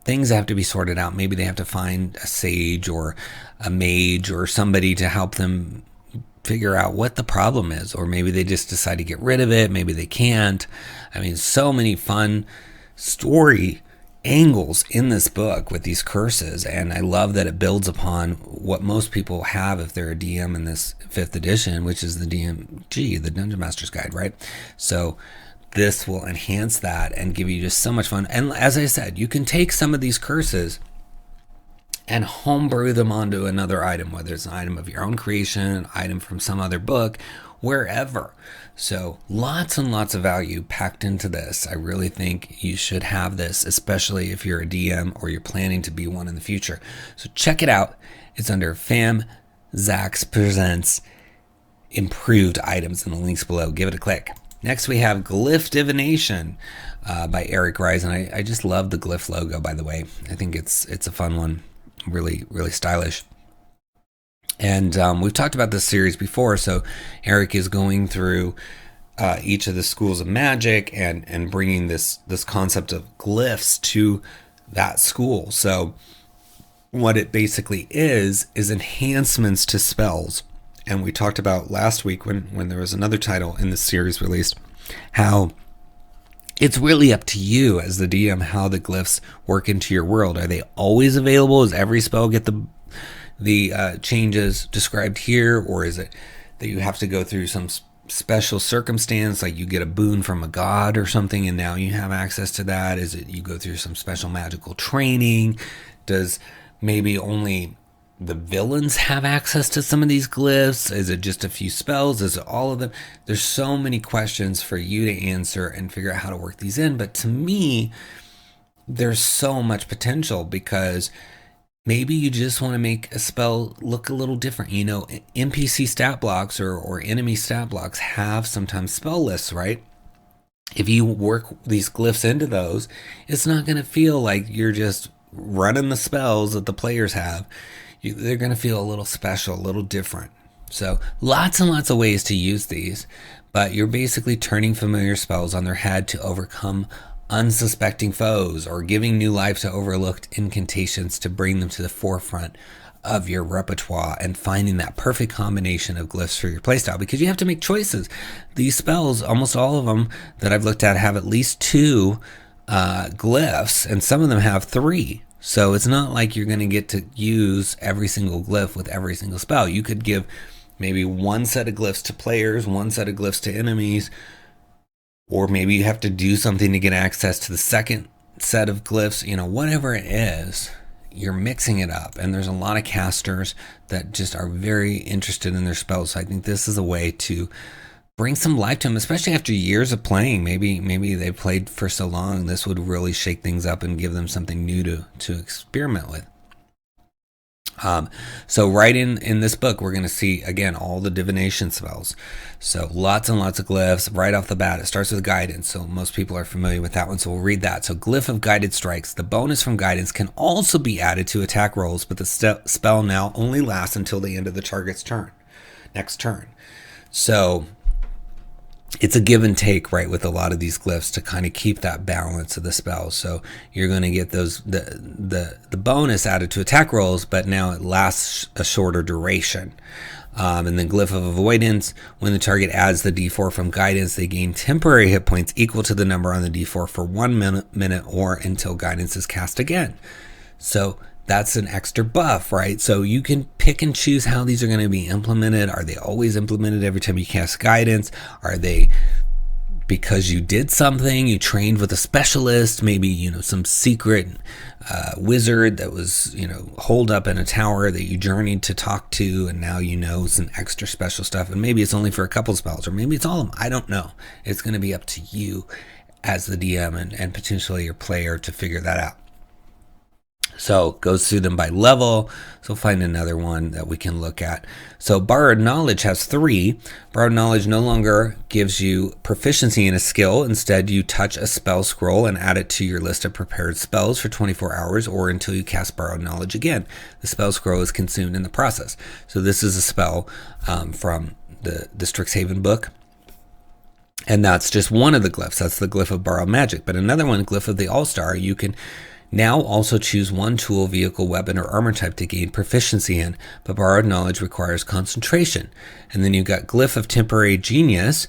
S1: things that have to be sorted out. Maybe they have to find a sage or a mage or somebody to help them figure out what the problem is. Or maybe they just decide to get rid of it. Maybe they can't. I mean, so many fun story angles in this book with these curses. And I love that it builds upon what most people have if they're a DM in this 5th edition, which is the DMG, the Dungeon Master's Guide, right? So this will enhance that and give you just so much fun. And as I said, you can take some of these curses and homebrew them onto another item, whether it's an item of your own creation, an item from some other book, wherever. So lots and lots of value packed into this. I really think you should have this, especially if you're a DM or you're planning to be one in the future. So check it out. It's under Fhamzax Presents Improved Items in the links below. Give it a click. Next, we have Glyph Divination by Eric Rise, and I just love the Glyph logo, by the way. I think it's a fun one, really, really stylish. And we've talked about this series before, so Eric is going through each of the schools of magic and bringing this concept of glyphs to that school. So what it basically is enhancements to spells. And we talked about last week when there was another title in this series released, how it's really up to you as the DM how the glyphs work into your world. Are they always available? Does every spell get the changes described here, or is it that you have to go through some special circumstance, like you get a boon from a god or something and now you have access to that? Is it you go through some special magical training? Does maybe only the villains have access to some of these glyphs? Is it just a few spells? Is it all of them? There's so many questions for you to answer and figure out how to work these in. But to me, there's so much potential, because maybe you just want to make a spell look a little different. You know, NPC stat blocks or enemy stat blocks have sometimes spell lists, right? If you work these glyphs into those, it's not going to feel like you're just running the spells that the players have. They're going to feel a little special, a little different. So lots and lots of ways to use these, but you're basically turning familiar spells on their head to overcome unsuspecting foes, or giving new life to overlooked incantations to bring them to the forefront of your repertoire, and finding that perfect combination of glyphs for your playstyle, because you have to make choices. These spells, almost all of them that I've looked at, have at least 2 glyphs, and some of them have 3. So it's not like you're going to get to use every single glyph with every single spell. You could give maybe 1 set of glyphs to players, 1 set of glyphs to enemies, or maybe you have to do something to get access to the second set of glyphs. You know, whatever it is, you're mixing it up. And there's a lot of casters that just are very interested in their spells. So I think this is a way to bring some life to them, especially after years of playing. Maybe they've played for so long. This would really shake things up and give them something new to experiment with. So right in this book, we're going to see, again, all the divination spells. So lots and lots of glyphs right off the bat. It starts with guidance, so most people are familiar with that one, so we'll read that. So Glyph of Guided Strikes. The bonus from guidance can also be added to attack rolls, but the spell now only lasts until the end of the target's next turn. So it's a give and take, right, with a lot of these glyphs to kind of keep that balance of the spell. So you're going to get those the bonus added to attack rolls, but now it lasts a shorter duration. And then Glyph of Avoidance, when the target adds the d4 from guidance, they gain temporary hit points equal to the number on the d4 for 1 minute or until guidance is cast again. So that's an extra buff, right? So you can pick and choose how these are going to be implemented. Are they always implemented every time you cast guidance? Are they because you did something, you trained with a specialist, maybe, you know, some secret wizard that was, you know, holed up in a tower that you journeyed to talk to, and now you know some extra special stuff, and maybe it's only for a couple spells, or maybe it's all of them. I don't know. It's going to be up to you as the DM and potentially your player to figure that out. So goes through them by level. So find another one that we can look at. So Borrowed Knowledge has 3. Borrowed Knowledge no longer gives you proficiency in a skill. Instead, you touch a spell scroll and add it to your list of prepared spells for 24 hours or until you cast Borrowed Knowledge again. The spell scroll is consumed in the process. So this is a spell from the Strixhaven book. And that's just one of the glyphs. That's the Glyph of Borrowed Magic. But another one, Glyph of the All-Star, you can now also choose one tool, vehicle, weapon, or armor type to gain proficiency in, but Borrowed Knowledge requires concentration. And then you've got Glyph of Temporary Genius.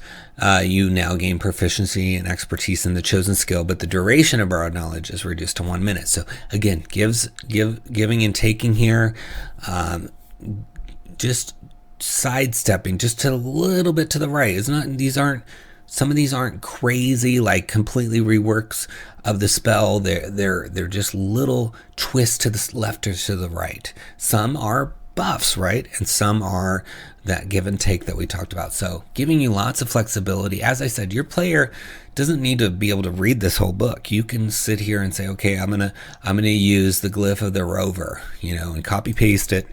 S1: You now gain proficiency and expertise in the chosen skill, but the duration of Borrowed Knowledge is reduced to 1 minute. So again, giving and taking here, just sidestepping just a little bit to the right. Some of these aren't crazy, like completely reworks of the spell. They're just little twists to the left or to the right. Some are buffs, right? And some are that give and take that we talked about. So giving you lots of flexibility. As I said, your player doesn't need to be able to read this whole book. You can sit here and say, okay, I'm gonna use the Glyph of the Rover, and copy paste it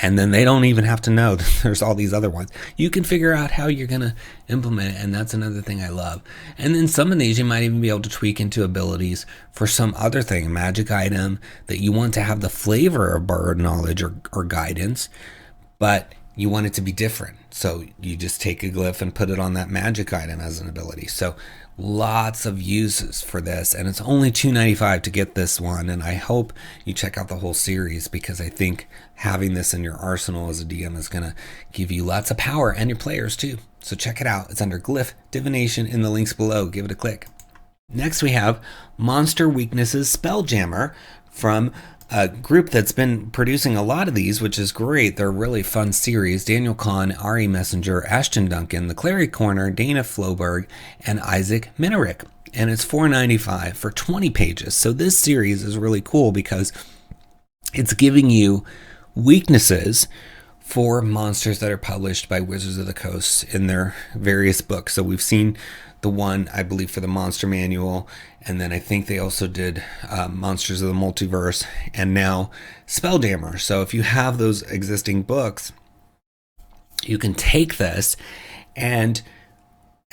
S1: And then they don't even have to know that there's all these other ones. You can figure out how you're going to implement it, and that's another thing I love. And then some of these you might even be able to tweak into abilities for some other thing, a magic item that you want to have the flavor of borrowed knowledge or guidance, but you want it to be different. So you just take a glyph and put it on that magic item as an ability. So lots of uses for this, and it's only $2.95 to get this one, and I hope you check out the whole series, because I think having this in your arsenal as a DM is going to give you lots of power, and your players too. So check it out. It's under Glyph Divination in the links below. Give it a click. Next we have Monster Weaknesses Spelljammer from a group that's been producing a lot of these, which is great. They're a really fun series. Daniel Kahn, Ari Messenger, Ashton Duncan, The Cleric Corner, Dana Floberg, and Isaac Minerick. And it's $4.95 for 20 pages. So this series is really cool because it's giving you weaknesses for monsters that are published by Wizards of the Coast in their various books. So we've seen the one, I believe, for the Monster Manual, and then I think they also did Monsters of the Multiverse, and now Spelljammer. So if you have those existing books, you can take this and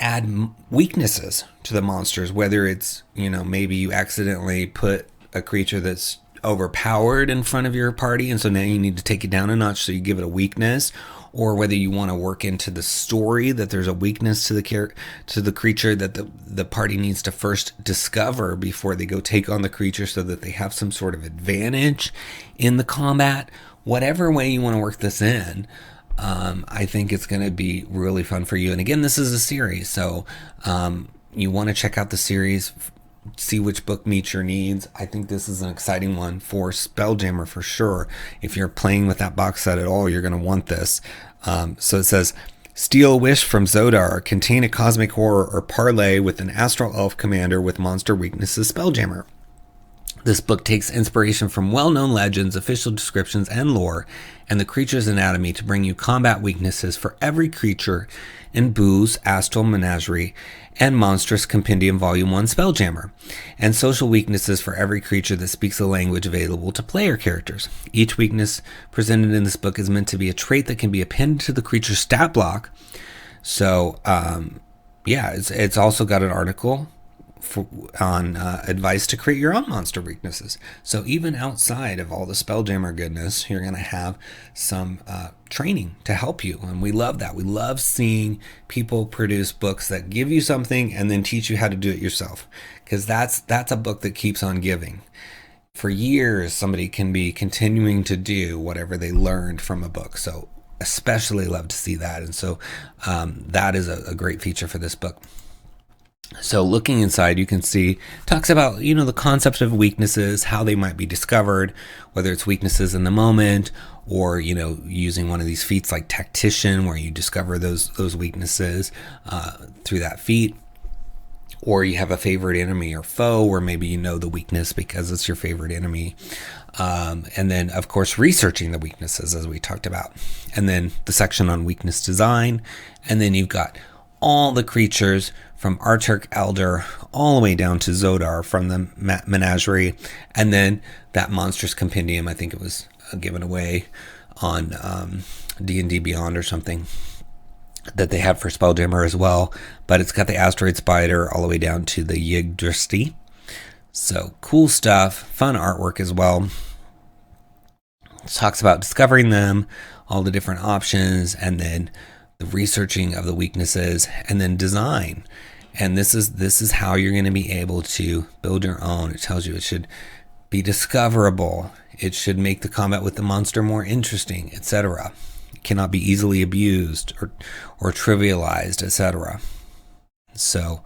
S1: add weaknesses to the monsters, whether it's, maybe you accidentally put a creature that's overpowered in front of your party, and so now you need to take it down a notch, so you give it a weakness, or whether you want to work into the story that there's a weakness to the creature that the party needs to first discover before they go take on the creature, so that they have some sort of advantage in the combat. Whatever way you want to work this in, I think it's going to be really fun for you. And again, this is a series, so you want to check out the series, see which book meets your needs. I think this is an exciting one for Spelljammer for sure. If you're playing with that box set at all, you're going to want this. So it says, steal a wish from Zodar, contain a cosmic horror, or parlay with an astral elf commander with monster weaknesses Spelljammer. This book takes inspiration from well-known legends, official descriptions, and lore, and the creature's anatomy to bring you combat weaknesses for every creature in Boo's Astral Menagerie and Monstrous Compendium Volume 1 Spelljammer, and social weaknesses for every creature that speaks a language available to player characters. Each weakness presented in this book is meant to be a trait that can be appended to the creature's stat block. So, it's also got an article on advice to create your own monster weaknesses. So even outside of all the Spelljammer goodness, you're going to have some training to help you, and we love that. We love seeing people produce books that give you something and then teach you how to do it yourself, because that's a book that keeps on giving. For years, somebody can be continuing to do whatever they learned from a book. So especially love to see that, and so that is a great feature for this book. So looking inside, you can see, talks about, the concept of weaknesses, how they might be discovered, whether it's weaknesses in the moment, or, using one of these feats like Tactician, where you discover those weaknesses through that feat, or you have a favorite enemy or foe where maybe you know the weakness because it's your favorite enemy. And then, of course, researching the weaknesses, as we talked about. And then the section on weakness design. And then you've got all the creatures from Arturk Elder all the way down to Zodar from the Menagerie. And then that Monstrous Compendium, I think it was given away on D&D Beyond or something, that they have for Spelljammer as well. But it's got the Asteroid Spider all the way down to the 𝘽𝙤𝙬𝙧. So cool stuff, fun artwork as well. It talks about discovering them, all the different options, and then the researching of the weaknesses, and then design. And this is how you're going to be able to build your own. It tells you it should be discoverable. It should make the combat with the monster more interesting, etc. It cannot be easily abused or trivialized, etc. So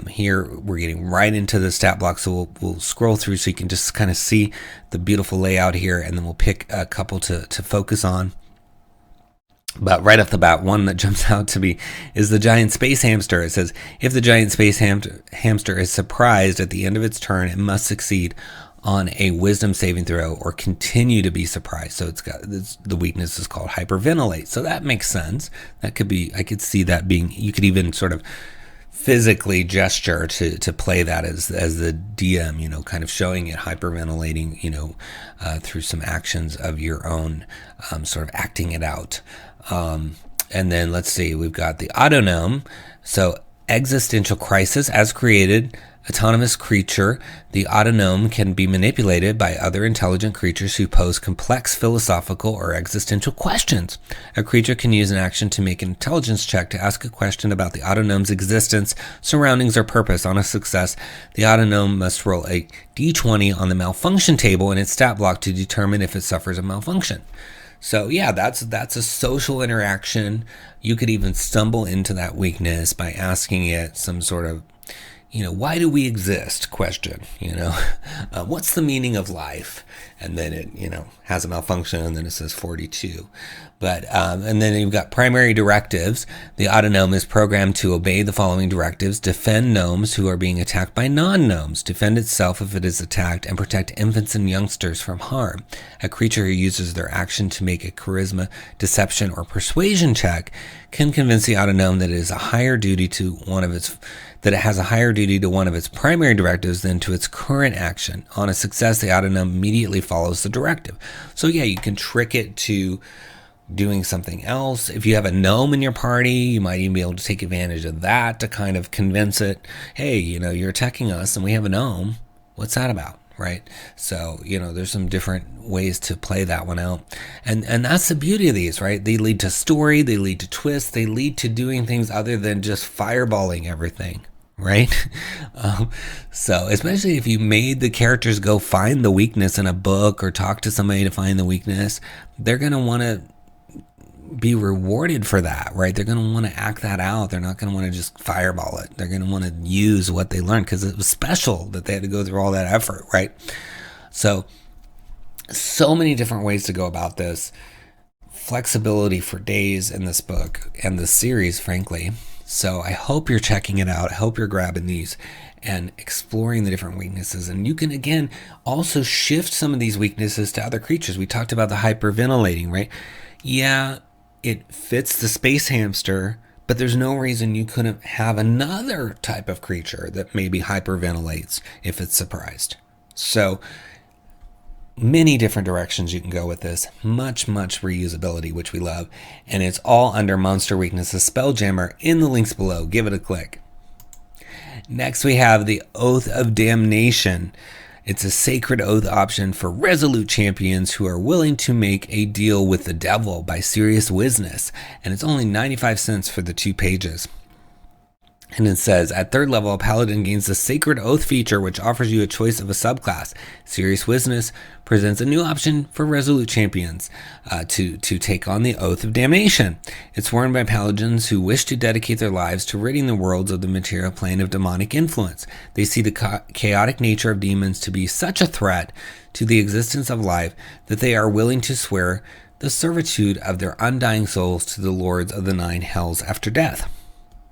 S1: here we're getting right into the stat block. So we'll scroll through so you can just kind of see the beautiful layout here, and then we'll pick a couple to focus on. But right off the bat, one that jumps out to me is the giant space hamster. It says, if the giant space hamster is surprised at the end of its turn, it must succeed on a wisdom saving throw or continue to be surprised. So the weakness is called hyperventilate. So that makes sense. That could be, I could see that being, you could even sort of physically gesture to play that as the DM, kind of showing it, hyperventilating, through some actions of your own, sort of acting it out. And then let's see, we've got the autognome. So existential crisis as created, autonomous creature. The autognome can be manipulated by other intelligent creatures who pose complex philosophical or existential questions. A creature can use an action to make an intelligence check to ask a question about the autognome's existence, surroundings, or purpose. On a success, the autognome must roll a d20 on the malfunction table in its stat block to determine if it suffers a malfunction. So yeah, that's a social interaction. You could even stumble into that weakness by asking it some sort of, why do we exist question, what's the meaning of life? And then it, has a malfunction, and then it says 42. But, and then you've got primary directives. The autognome is programmed to obey the following directives: defend gnomes who are being attacked by non-gnomes, defend itself if it is attacked, and protect infants and youngsters from harm. A creature who uses their action to make a charisma, deception, or persuasion check can convince the autognome that it has a higher duty to one of its primary directives than to its current action. On a success, the autognome immediately follows the directive. So yeah, you can trick it to doing something else. If you have a gnome in your party, you might even be able to take advantage of that to kind of convince it, hey, you're attacking us and we have a gnome. What's that about? Right? So, there's some different ways to play that one out. And that's the beauty of these, right? They lead to story, they lead to twists, they lead to doing things other than just fireballing everything, right? So especially if you made the characters go find the weakness in a book or talk to somebody to find the weakness, they're going to want to be rewarded for that, right? They're going to want to act that out. They're not going to want to just fireball it. They're going to want to use what they learned because it was special that they had to go through all that effort, right? So many different ways to go about this. Flexibility for days in this book and the series, frankly. So I hope you're checking it out. I hope you're grabbing these and exploring the different weaknesses. And you can, again, also shift some of these weaknesses to other creatures. We talked about the hyperventilating, right? Yeah, it fits the space hamster, but there's no reason you couldn't have another type of creature that maybe hyperventilates if it's surprised. So many different directions you can go with this. Much reusability, which we love. And it's all under Monster Weaknesses Spelljammer in the links below. Give it a click. Next, we have the Oath of Damnation. It's a sacred oath option for resolute champions who are willing to make a deal with the devil by serious wisness. And it's only 95 cents for the 2 pages. And it says, at 3rd level, a paladin gains the Sacred Oath feature, which offers you a choice of a subclass. Serious Wisdom presents a new option for resolute champions to take on the Oath of Damnation. It's worn by paladins who wish to dedicate their lives to ridding the worlds of the material plane of demonic influence. They see the chaotic nature of demons to be such a threat to the existence of life that they are willing to swear the servitude of their undying souls to the lords of the 9 hells after death.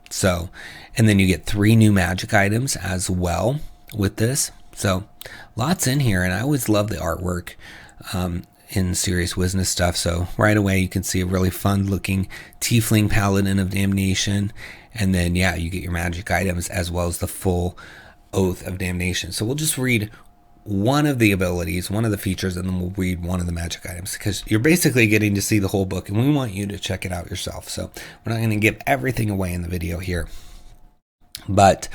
S1: So, and then you get 3 new magic items as well with this. So lots in here, and I always love the artwork in Serious Wisdom stuff. So right away you can see a really fun looking tiefling paladin of damnation, and then yeah, you get your magic items as well as the full Oath of Damnation. So we'll just read one of the abilities, one of the features, and then we'll read one of the magic items because you're basically getting to see the whole book and we want you to check it out yourself. So we're not going to give everything away in the video here. But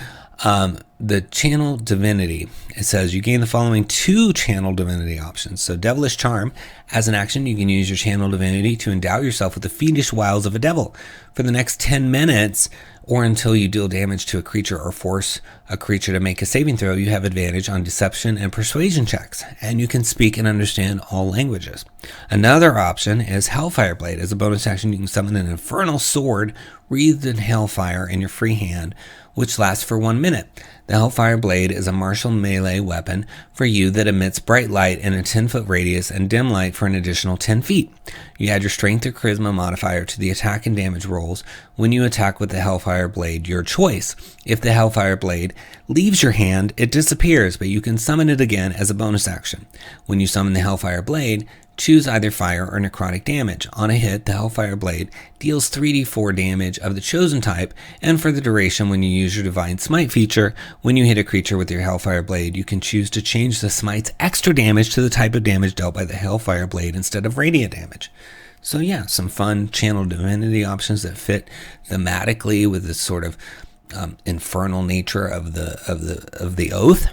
S1: the channel divinity, it says you gain the following 2 channel divinity options. So devilish charm, as an action you can use your channel divinity to endow yourself with the fiendish wiles of a devil. For the next 10 minutes or until you deal damage to a creature or force a creature to make a saving throw, you have advantage on deception and persuasion checks, and you can speak and understand all languages. Another option is Hellfire Blade. As a bonus action, you can summon an infernal sword wreathed in hellfire in your free hand, which lasts for 1 minute. The Hellfire Blade is a martial melee weapon for you that emits bright light in a 10-foot radius and dim light for an additional 10 feet. You add your strength or charisma modifier to the attack and damage rolls when you attack with the Hellfire Blade, your choice. If the Hellfire Blade leaves your hand, it disappears, but you can summon it again as a bonus action. When you summon the Hellfire Blade, choose either fire or necrotic damage. On a hit, the Hellfire Blade deals 3d4 damage of the chosen type, and for the duration when you use your Divine Smite feature, when you hit a creature with your Hellfire Blade, you can choose to change the smite's extra damage to the type of damage dealt by the Hellfire Blade instead of radiant damage. So yeah, some fun Channel Divinity options that fit thematically with this sort of infernal nature of the oath.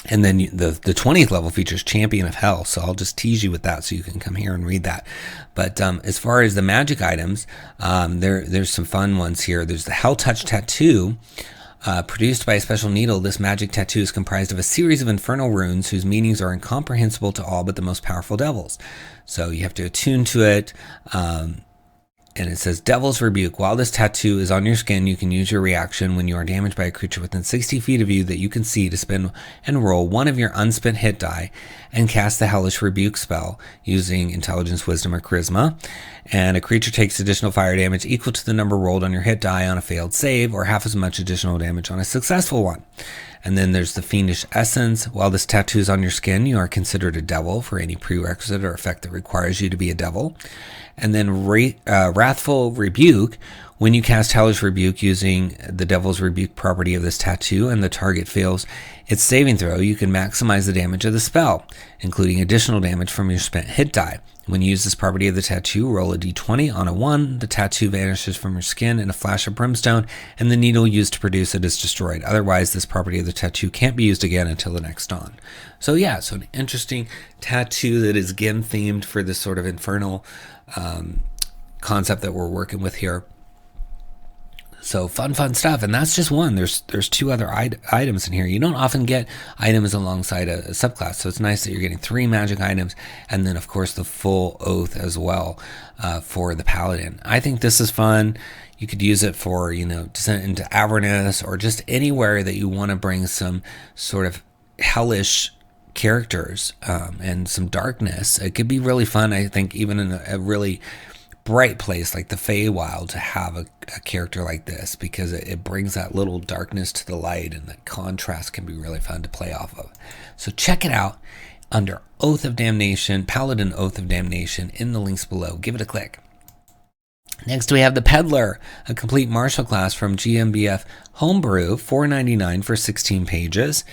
S1: And then the 20th level features Champion of Hell, so I'll just tease you with that so you can come here and read that. But as far as the magic items, there's some fun ones here. There's the Hell Touch Tattoo. Produced by a special needle, this magic tattoo is comprised of a series of infernal runes whose meanings are incomprehensible to all but the most powerful devils. So you have to attune to it. And it says, Devil's Rebuke. While this tattoo is on your skin, you can use your reaction when you are damaged by a creature within 60 feet of you that you can see to spin and roll one of your unspent hit die and cast the Hellish Rebuke spell using Intelligence, Wisdom, or Charisma. And a creature takes additional fire damage equal to the number rolled on your hit die on a failed save, or half as much additional damage on a successful one. And then there's the Fiendish Essence. While this tattoo is on your skin, you are considered a devil for any prerequisite or effect that requires you to be a devil. And then Wrathful Rebuke. When you cast Hellish Rebuke using the Devil's Rebuke property of this tattoo and the target fails its saving throw, you can maximize the damage of the spell, including additional damage from your spent hit die. When you use this property of the tattoo, roll a d20. On a 1, the tattoo vanishes from your skin in a flash of brimstone, and the needle used to produce it is destroyed. Otherwise, this property of the tattoo can't be used again until the next dawn. So yeah, so an interesting tattoo that is again themed for this sort of infernal concept that we're working with here. So fun stuff, and that's just one. There's two other items in here. You don't often get items alongside a subclass, so it's nice that you're getting 3 magic items, and then of course the full oath as well for the Paladin. I think this is fun. You could use it for, Descent into Avernus, or just anywhere that you want to bring some sort of hellish characters and some darkness. It could be really fun, I think, even in a really bright place like the Feywild, to have a character like this, because it brings that little darkness to the light, and the contrast can be really fun to play off of. So check it out under Oath of Damnation, Paladin Oath of Damnation, in the links below. Give it a click. Next we have the Peddler, a complete martial class from GMBF Homebrew, $4.99 for 16 pages.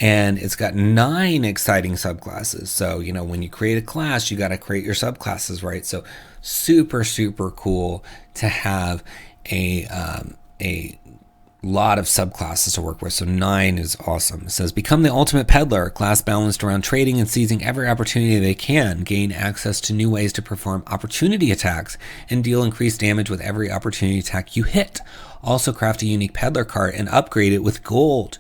S1: And it's got 9 exciting subclasses. So, when you create a class, you got to create your subclasses, right? So super cool to have a lot of subclasses to work with. So 9 is awesome. It says, become the ultimate peddler, a class balanced around trading and seizing every opportunity they can. Gain access to new ways to perform opportunity attacks and deal increased damage with every opportunity attack you hit. Also craft a unique peddler cart and upgrade it with gold.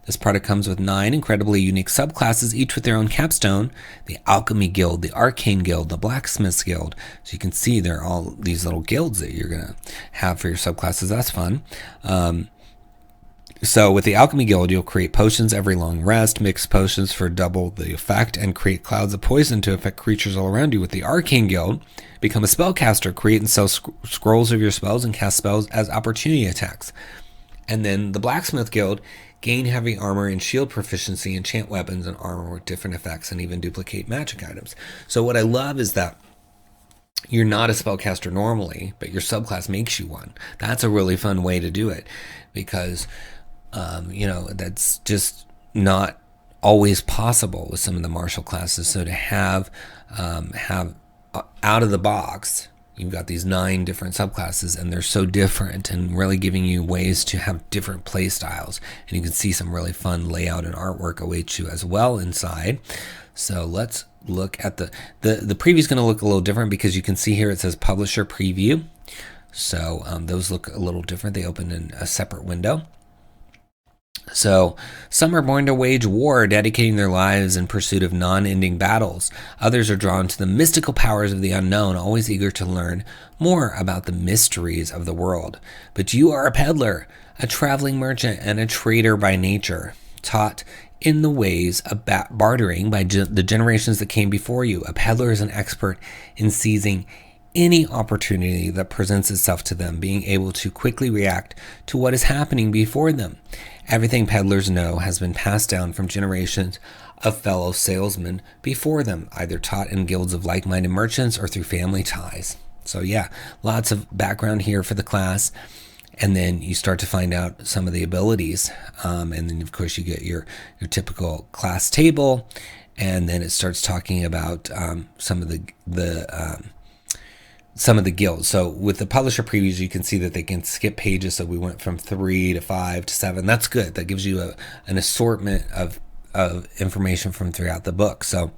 S1: This product comes with 9 incredibly unique subclasses, each with their own capstone: the Alchemy Guild, the Arcane Guild, the Blacksmiths Guild. So you can see they're all these little guilds that you're going to have for your subclasses. That's fun. So with the Alchemy Guild, you'll create potions every long rest, mix potions for double the effect, and create clouds of poison to affect creatures all around you. With the Arcane Guild, become a spellcaster, create and sell scrolls of your spells, and cast spells as opportunity attacks. And then the Blacksmith Guild, gain heavy armor and shield proficiency, enchant weapons and armor with different effects, and even duplicate magic items. So what I love is that you're not a spellcaster normally, but your subclass makes you one. That's a really fun way to do it, because that's just not always possible with some of the martial classes. So to have out of the box, you've got these 9 different subclasses, and they're so different, and really giving you ways to have different play styles. And you can see some really fun layout and artwork awaits you as well inside. So let's look at the preview is going to look a little different, because you can see here it says Publisher Preview. So those look a little different. They open in a separate window. So, some are born to wage war, dedicating their lives in pursuit of non-ending battles. Others are drawn to the mystical powers of the unknown, always eager to learn more about the mysteries of the world. But you are a peddler, a traveling merchant, and a trader by nature, taught in the ways of bartering by the generations that came before you. A peddler is an expert in seizing any opportunity that presents itself to them, being able to quickly react to what is happening before them. Everything peddlers know has been passed down from generations of fellow salesmen before them, either taught in guilds of like-minded merchants or through family ties. So yeah, lots of background here for the class. And then you start to find out some of the abilities. And then, of course, you get your typical class table. And then it starts talking about some of the guilds. So with the publisher previews, you can see that they can skip pages. So we went from 3 to 5 to 7. That's good. That gives you an assortment of information from throughout the book. So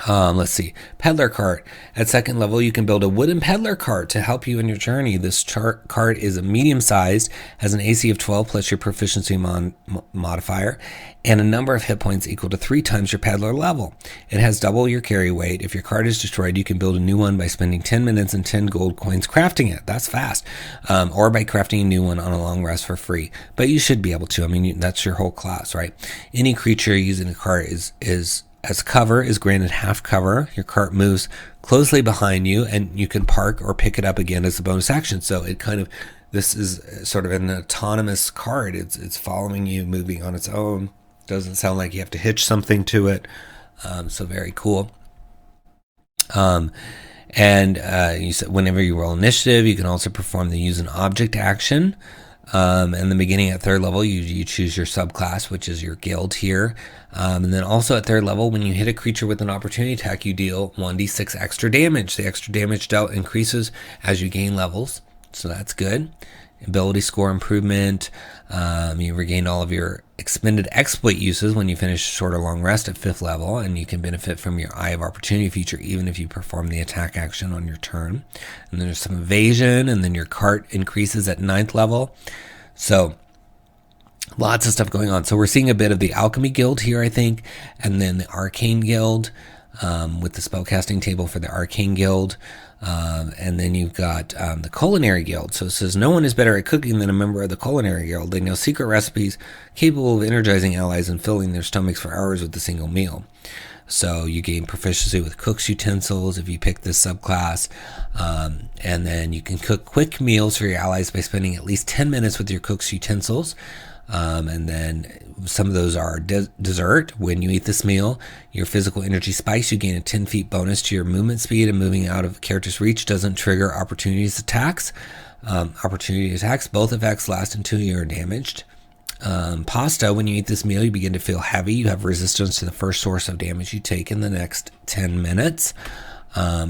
S1: let's see. Peddler cart. At second level, you can build a wooden peddler cart to help you in your journey. This cart is a medium-sized, has an AC of 12 plus your proficiency modifier, and a number of hit points equal to 3 times your peddler level. It has double your carry weight. If your cart is destroyed, you can build a new one by spending 10 minutes and 10 gold coins crafting it. That's fast. Or by crafting a new one on a long rest for free. But you should be able to. I mean, that's your whole class, right? Any creature using a cart is as cover is granted half cover. Your cart moves closely behind you, and you can park or pick it up again as a bonus action. So it kind of, this is sort of an autonomous cart. It's following you, moving on its own. Doesn't sound like you have to hitch something to it. So very cool. You said whenever you roll initiative, you can also perform the use an object action. In the beginning at third level, you choose your subclass, which is your guild here. And then also at third level, when you hit a creature with an opportunity attack, you deal 1d6 extra damage. The extra damage dealt increases as you gain levels, so that's good. Ability score improvement. You regain all of your expended exploit uses when you finish short or long rest at 5th level, and you can benefit from your Eye of Opportunity feature even if you perform the attack action on your turn. And then there's some evasion, and then your cart increases at 9th level. So lots of stuff going on. So we're seeing a bit of the Alchemy Guild here, I think, and then the Arcane Guild with the spellcasting table for the Arcane Guild. And then you've got the Culinary Guild. So it says, no one is better at cooking than a member of the Culinary Guild. They know secret recipes capable of energizing allies and filling their stomachs for hours with a single meal. So you gain proficiency with cook's utensils if you pick this subclass. And then you can cook quick meals for your allies by spending at least 10 minutes with your cook's utensils. And then some of those are dessert. When you eat this meal, your physical energy spikes. You gain a 10 feet bonus to your movement speed, and moving out of character's reach doesn't trigger opportunities attacks. Opportunity attacks, both effects last until you are damaged. Pasta, when you eat this meal, you begin to feel heavy. You have resistance to the first source of damage you take in the next 10 minutes.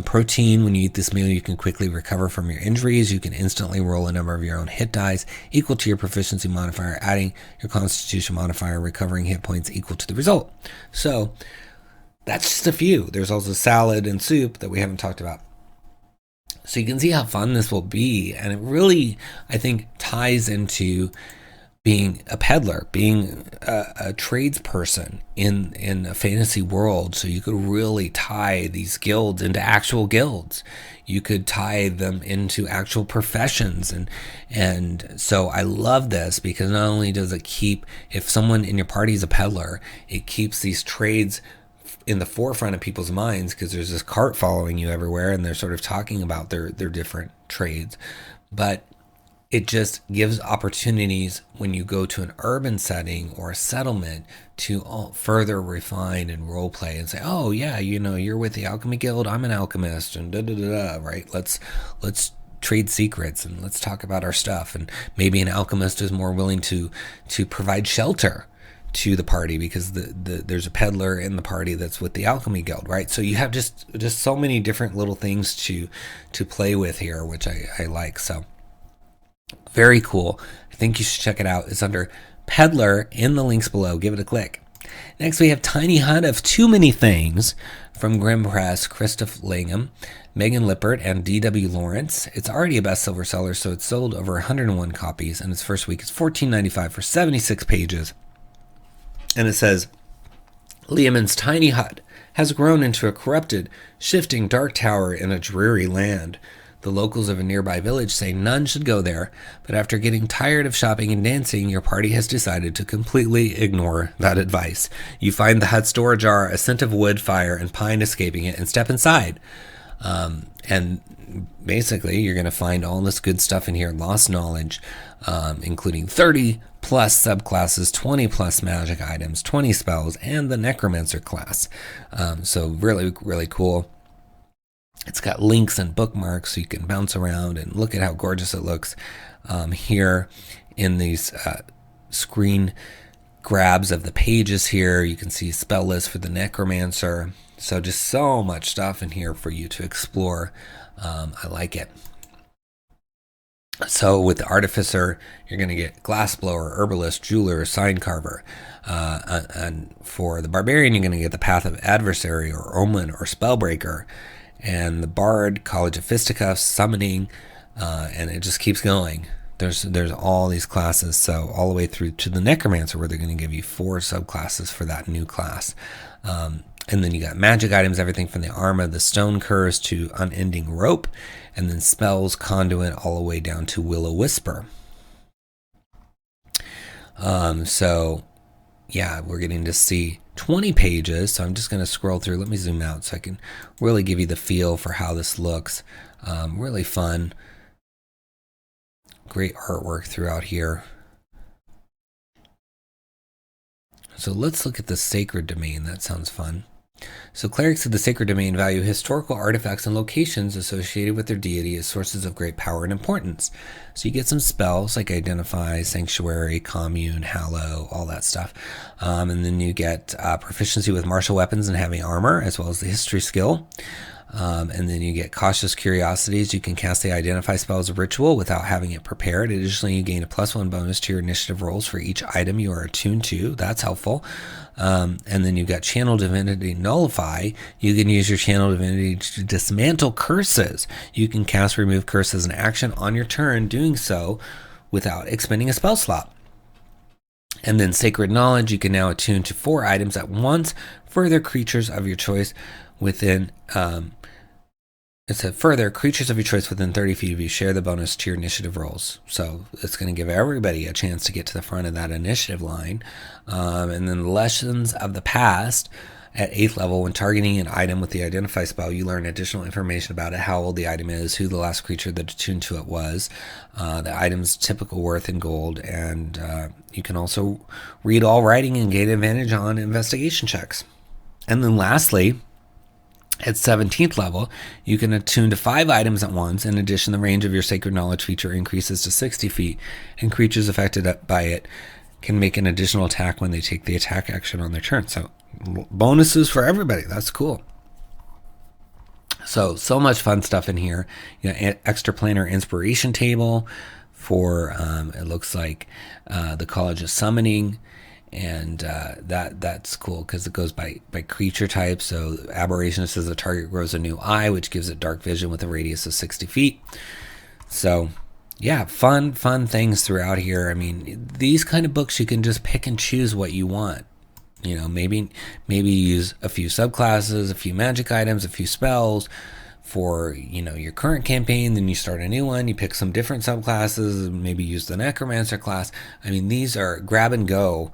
S1: Protein, when you eat this meal, you can quickly recover from your injuries. You can instantly roll a number of your own hit dice equal to your proficiency modifier, adding your constitution modifier, recovering hit points equal to the result. So that's just a few. There's also salad and soup that we haven't talked about. So you can see how fun this will be. And it really, I think, ties into being a peddler, being a tradesperson in a fantasy world. So you could really tie these guilds into actual guilds. You could tie them into actual professions. And so I love this because not only does it keep, if someone in your party is a peddler, it keeps these trades in the forefront of people's minds because there's this cart following you everywhere and they're sort of talking about their different trades. But it just gives opportunities when you go to an urban setting or a settlement to further refine and role play and say, oh yeah, you're with the Alchemy Guild, I'm an alchemist, and right? Let's trade secrets and let's talk about our stuff. And maybe an alchemist is more willing to provide shelter to the party because there's a peddler in the party that's with the Alchemy Guild, right? So you have just so many different little things to play with here, which I like. So very cool. I think you should check it out. It's under Peddler in the links below. Give it a click. Next, we have Tiny Hut of Too Many Things from Grimm Press, Christoph Langham, Megan Lippert, and D.W. Lawrence. It's already a bestseller seller, so it's sold over 101 copies, and its first week is $14.95 for 76 pages. And it says, Liamon's tiny hut has grown into a corrupted, shifting dark tower in a dreary land. The locals of a nearby village say none should go there, but after getting tired of shopping and dancing, your party has decided to completely ignore that advice. You find the hut's door ajar, a scent of wood, fire, and pine escaping it, and step inside. And basically, you're going to find all this good stuff in here, lost knowledge, including 30 plus subclasses, 20 plus magic items, 20 spells, and the Necromancer class. So really, really cool. It's got links and bookmarks so you can bounce around and look at how gorgeous it looks here in these screen grabs of the pages here. You can see spell list for the Necromancer. So just so much stuff in here for you to explore. I like it. So with the Artificer, you're going to get Glassblower, Herbalist, Jeweler, Sign Carver. And for the Barbarian, you're going to get the Path of Adversary or Omen or Spellbreaker. And the Bard, College of Fisticuffs, Summoning, and it just keeps going. There's all these classes, so all the way through to the Necromancer, where they're going to give you 4 subclasses for that new class. And then you got magic items, everything from the Armor, the Stone Curse to Unending Rope, and then spells, Conduit, all the way down to Will-O-Wisper. So yeah, we're getting to see 20 pages, so I'm just going to scroll through. Let me zoom out so I can really give you the feel for how this looks. Really fun. Great artwork throughout here. So let's look at the Sacred Domain. That sounds fun. So clerics of the Sacred Domain value historical artifacts and locations associated with their deity as sources of great power and importance. So you get some spells like Identify, Sanctuary, Commune, Hallow, all that stuff. And then you get proficiency with martial weapons and heavy armor, as well as the history skill. And then you get Cautious Curiosities. You can cast the Identify spell as a ritual without having it prepared. Additionally, you gain a +1 bonus to your initiative rolls for each item you are attuned to. That's helpful. And then you've got Channel Divinity Nullify. You can use your Channel Divinity to dismantle curses. You can cast Remove Curse as an action on your turn, doing so without expending a spell slot. And then Sacred Knowledge. You can now attune to 4 items at once. Further creatures of your choice within it's a further creatures of your choice within 30 feet of you share the bonus to your initiative rolls. So it's going to give everybody a chance to get to the front of that initiative line. And then Lessons of the Past at 8th level. When targeting an item with the Identify spell, you learn additional information about it, how old the item is, who the last creature that attuned to it was, the item's typical worth in gold, and you can also read all writing and gain advantage on investigation checks. And then lastly, at 17th level, you can attune to 5 items at once. In addition, the range of your Sacred Knowledge feature increases to 60 feet, and creatures affected by it can make an additional attack when they take the attack action on their turn. So bonuses for everybody. That's cool. So much fun stuff in here. You know, extra planar inspiration table for it looks like the College of Summoning. And that's cool because it goes by creature type. So Aberration says the target grows a new eye, which gives it dark vision with a radius of 60 feet. So yeah, fun things throughout here. I mean, these kind of books, you can just pick and choose what you want. You know, maybe use a few subclasses, a few magic items, a few spells for, you know, your current campaign. Then you start a new one, you pick some different subclasses, maybe use the Necromancer class. I mean, these are grab and go.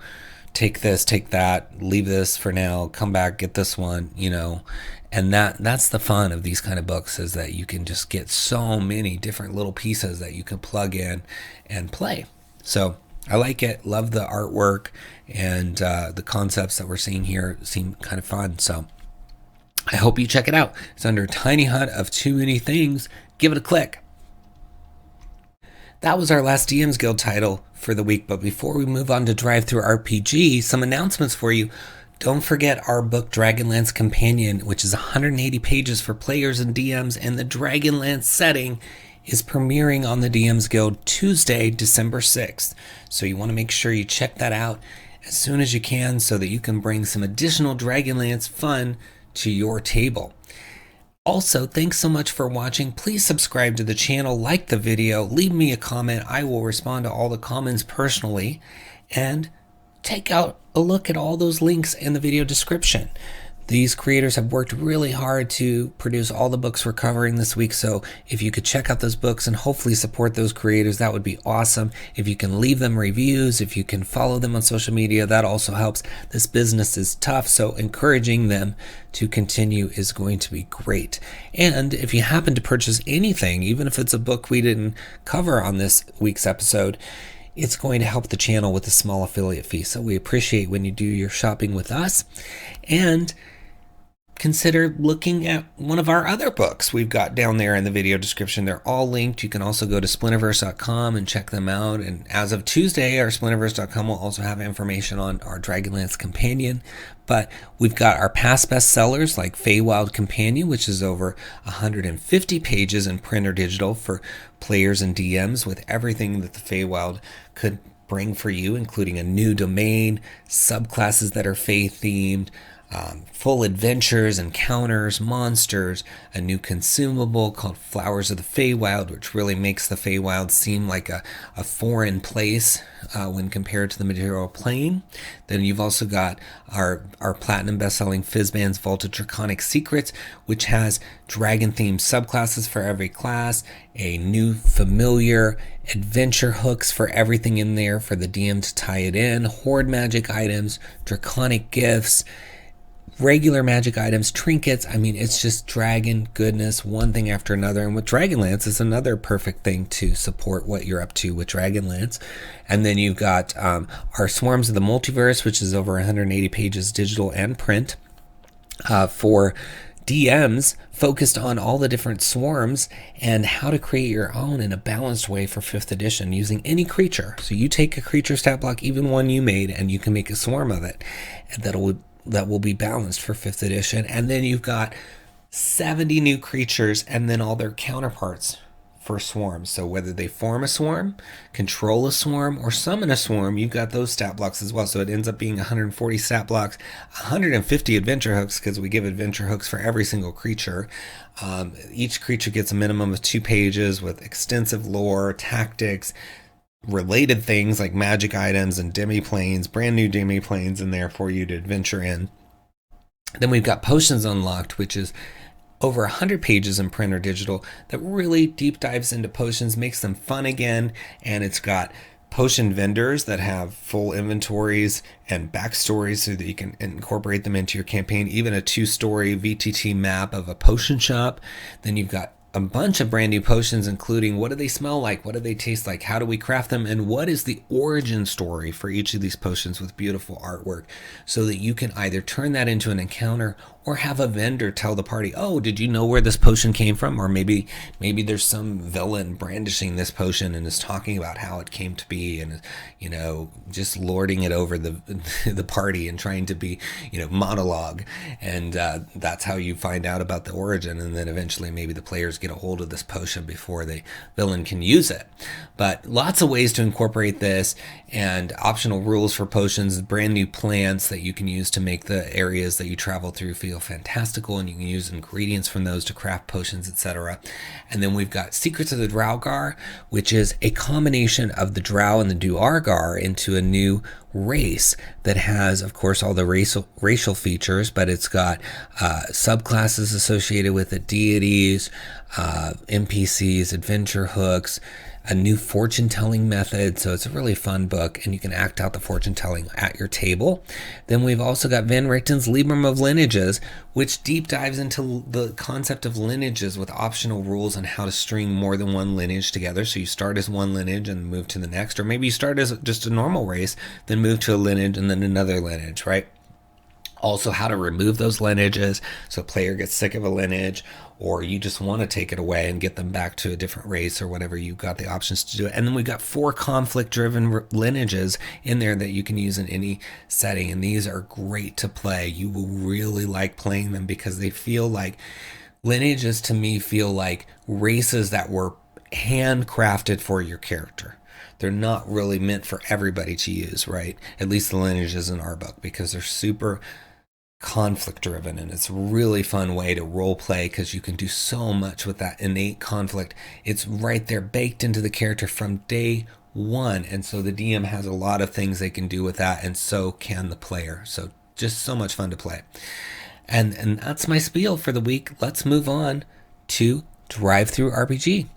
S1: Take this, take that, leave this for now, come back, get this one, you know. And that's the fun of these kind of books, is that you can just get so many different little pieces that you can plug in and play. So I like it, love the artwork, and the concepts that we're seeing here seem kind of fun. So I hope you check it out. It's under Tiny Hut of Too Many Things. Give it a click. That was our last DM's Guild title for the week, but before we move on to DriveThruRPG, some announcements for you. Don't forget our book Dragonlance Companion, which is 180 pages for players and DMs, and the Dragonlance setting is premiering on the DM's Guild Tuesday, December 6th. So you want to make sure you check that out as soon as you can so that you can bring some additional Dragonlance fun to your table. Also, thanks so much for watching. Please subscribe to the channel, like the video, leave me a comment. I will respond to all the comments personally, and take out a look at all those links in the video description. These creators have worked really hard to produce all the books we're covering this week, so if you could check out those books and hopefully support those creators, that would be awesome. If you can leave them reviews, if you can follow them on social media, that also helps. This business is tough, so encouraging them to continue is going to be great. And if you happen to purchase anything, even if it's a book we didn't cover on this week's episode, it's going to help the channel with a small affiliate fee. So we appreciate when you do your shopping with us. And consider looking at one of our other books we've got down there in the video description. They're all linked. You can also go to splinterverse.com and check them out. And as of Tuesday, our splinterverse.com will also have information on our Dragonlance Companion. But we've got our past bestsellers like Feywild Companion, which is over 150 pages in print or digital for players and DMs with everything that the Feywild could bring for you, including a new domain, subclasses that are Fey themed, full adventures, encounters, monsters, a new consumable called Flowers of the Feywild, which really makes the Feywild seem like a foreign place when compared to the material plane. Then you've also got our platinum best-selling Fizban's Vaulted Draconic Secrets, which has dragon-themed subclasses for every class, a new familiar adventure hooks for everything in there for the DM to tie it in, horde magic items, draconic gifts, regular magic items, trinkets. I mean, it's just dragon goodness, one thing after another. And with Dragonlance, it's another perfect thing to support what you're up to with Dragonlance. And then you've got our Swarms of the Multiverse, which is over 180 pages digital and print for DMs, focused on all the different swarms and how to create your own in a balanced way for 5th edition using any creature. So you take a creature stat block, even one you made, and you can make a swarm of it, and that will be balanced for 5th edition. And then you've got 70 new creatures and then all their counterparts for swarms. So whether they form a swarm, control a swarm, or summon a swarm, you've got those stat blocks as well. So it ends up being 140 stat blocks, 150 adventure hooks, because we give adventure hooks for every single creature. Each creature gets a minimum of 2 pages with extensive lore, tactics, related things like magic items and demi-planes, brand new demi-planes in there for you to adventure in. Then we've got Potions Unlocked, which is over 100 pages in print or digital that really deep dives into potions, makes them fun again, and it's got potion vendors that have full inventories and backstories so that you can incorporate them into your campaign, even a 2-story VTT map of a potion shop. Then you've got a bunch of brand new potions, including what do they smell like, what do they taste like, how do we craft them, and what is the origin story for each of these potions with beautiful artwork, so that you can either turn that into an encounter or have a vendor tell the party, oh, did you know where this potion came from? Or maybe there's some villain brandishing this potion and is talking about how it came to be, and just lording it over the party and trying to be monologue, and that's how you find out about the origin. And then eventually maybe the players get a hold of this potion before the villain can use it. But lots of ways to incorporate this, and optional rules for potions, brand new plants that you can use to make the areas that you travel through feel fantastical, and you can use ingredients from those to craft potions, etc. And then we've got Secrets of the Draugr, which is a combination of the Drow and the Duergar into a new race that has, of course, all the racial features, but it's got subclasses associated with it, deities, NPCs, adventure hooks, a new fortune-telling method. So it's a really fun book, and you can act out the fortune-telling at your table. Then we've also got Van Richten's Libram of Lineages, which deep dives into the concept of lineages with optional rules on how to string more than one lineage together. So you start as one lineage and move to the next, or maybe you start as just a normal race, then move to a lineage and then another lineage, right? Also, how to remove those lineages so a player gets sick of a lineage, or you just want to take it away and get them back to a different race or whatever. You've got the options to do it. And then we've got 4 conflict-driven lineages in there that you can use in any setting, and these are great to play. You will really like playing them because they feel like lineages, to me, feel like races that were handcrafted for your character. They're not really meant for everybody to use, right? At least the lineages in our book, because they're super conflict driven, and it's a really fun way to role play because you can do so much with that innate conflict. It's right there baked into the character from day one, and so the DM has a lot of things they can do with that, and so can the player. So just so much fun to play. And that's my spiel for the week. Let's move on to DriveThruRPG.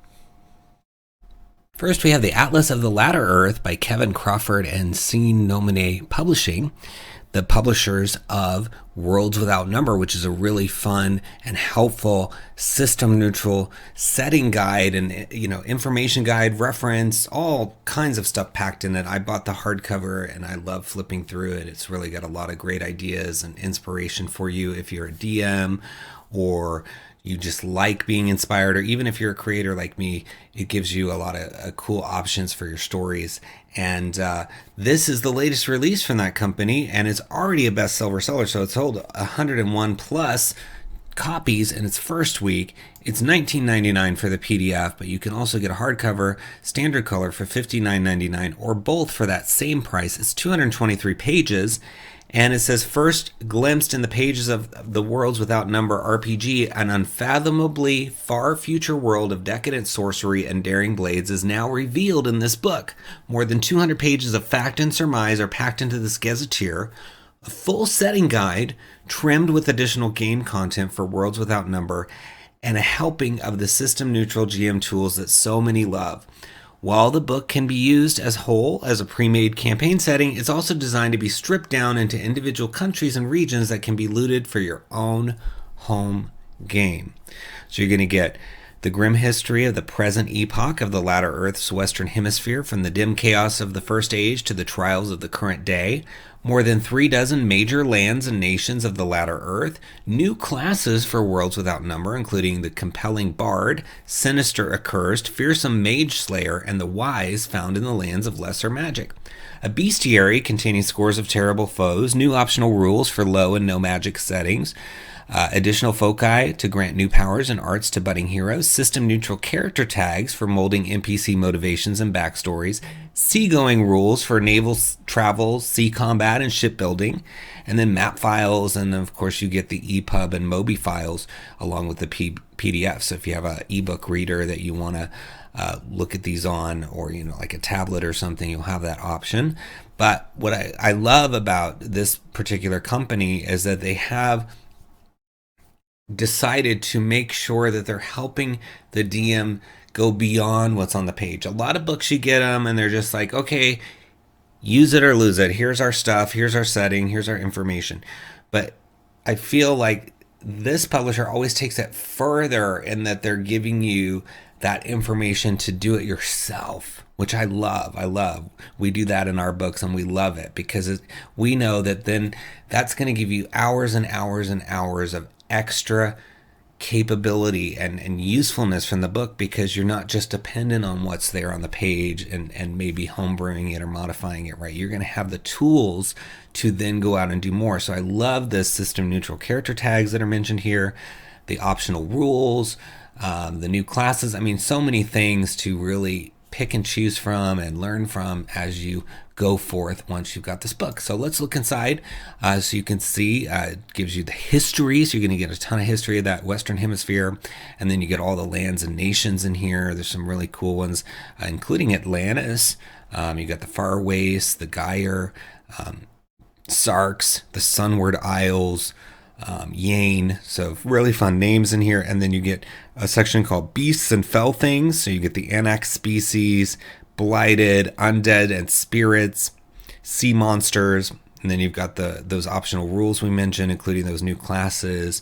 S1: First, we have the Atlas of the Latter Earth by Kevin Crawford and Scene Nomine Publishing. the publishers of Worlds Without Number, which is a really fun and helpful system neutral setting guide and information guide, reference, all kinds of stuff packed in it. I bought the hardcover and I love flipping through it. It's really got a lot of great ideas and inspiration for you if you're a DM or you just like being inspired, or even if you're a creator like me, it gives you a lot of cool options for your stories. And this is the latest release from that company, and it's already a bestseller seller. So it's sold 101 plus copies in its first week. It's $19.99 for the PDF, but you can also get a hardcover standard color for $59.99, or both for that same price. It's 223 pages. And it says, first glimpsed in the pages of the Worlds Without Number RPG, an unfathomably far future world of decadent sorcery and daring blades is now revealed in this book. More than 200 pages of fact and surmise are packed into this gazetteer. A full setting guide trimmed with additional game content for Worlds Without Number, and a helping of the system-neutral GM tools that so many love. While the book can be used as whole as a pre-made campaign setting, it's also designed to be stripped down into individual countries and regions that can be looted for your own home game. So you're going to get the grim history of the present epoch of the latter Earth's western hemisphere, from the dim chaos of the First Age to the trials of the current day. More than 36 major lands and nations of the latter Earth. New classes for Worlds Without Number, including the compelling Bard, Sinister Accursed, Fearsome Mage Slayer, and the Wise found in the lands of lesser magic. A bestiary containing scores of terrible foes. New optional rules for low and no magic settings. Additional foci to grant new powers and arts to budding heroes, system-neutral character tags for molding NPC motivations and backstories, seagoing rules for naval travel, sea combat, and shipbuilding, and then map files, and then of course you get the EPUB and Mobi files along with the PDF. So if you have an ebook reader that you want to look at these on, or like a tablet or something, you'll have that option. But what I love about this particular company is that they have decided to make sure that they're helping the DM go beyond what's on the page. A lot of books you get them and they're just like, okay, use it or lose it. Here's our stuff. Here's our setting. Here's our information. But I feel like this publisher always takes it further in that they're giving you that information to do it yourself, which I love. We do that in our books and we love it because we know that then that's going to give you hours and hours and hours of extra capability and usefulness from the book, because you're not just dependent on what's there on the page and maybe homebrewing it or modifying it, right? You're going to have the tools to then go out and do more. So I love the system neutral character tags that are mentioned here, the optional rules, the new classes. I mean, so many things to really pick and choose from and learn from as you go forth once you've got this book. So let's look inside so you can see. It gives you the history, so you're going to get a ton of history of that Western Hemisphere, and then you get all the lands and nations in here. There's some really cool ones, including Atlantis. You got the Far Waste, the Gyre, Sarks, the Sunward Isles, Yane. So really fun names in here. And then you get a section called Beasts and Fell Things. So you get the Anax species, Blighted, Undead and Spirits, Sea Monsters. And then you've got those optional rules we mentioned, including those new classes,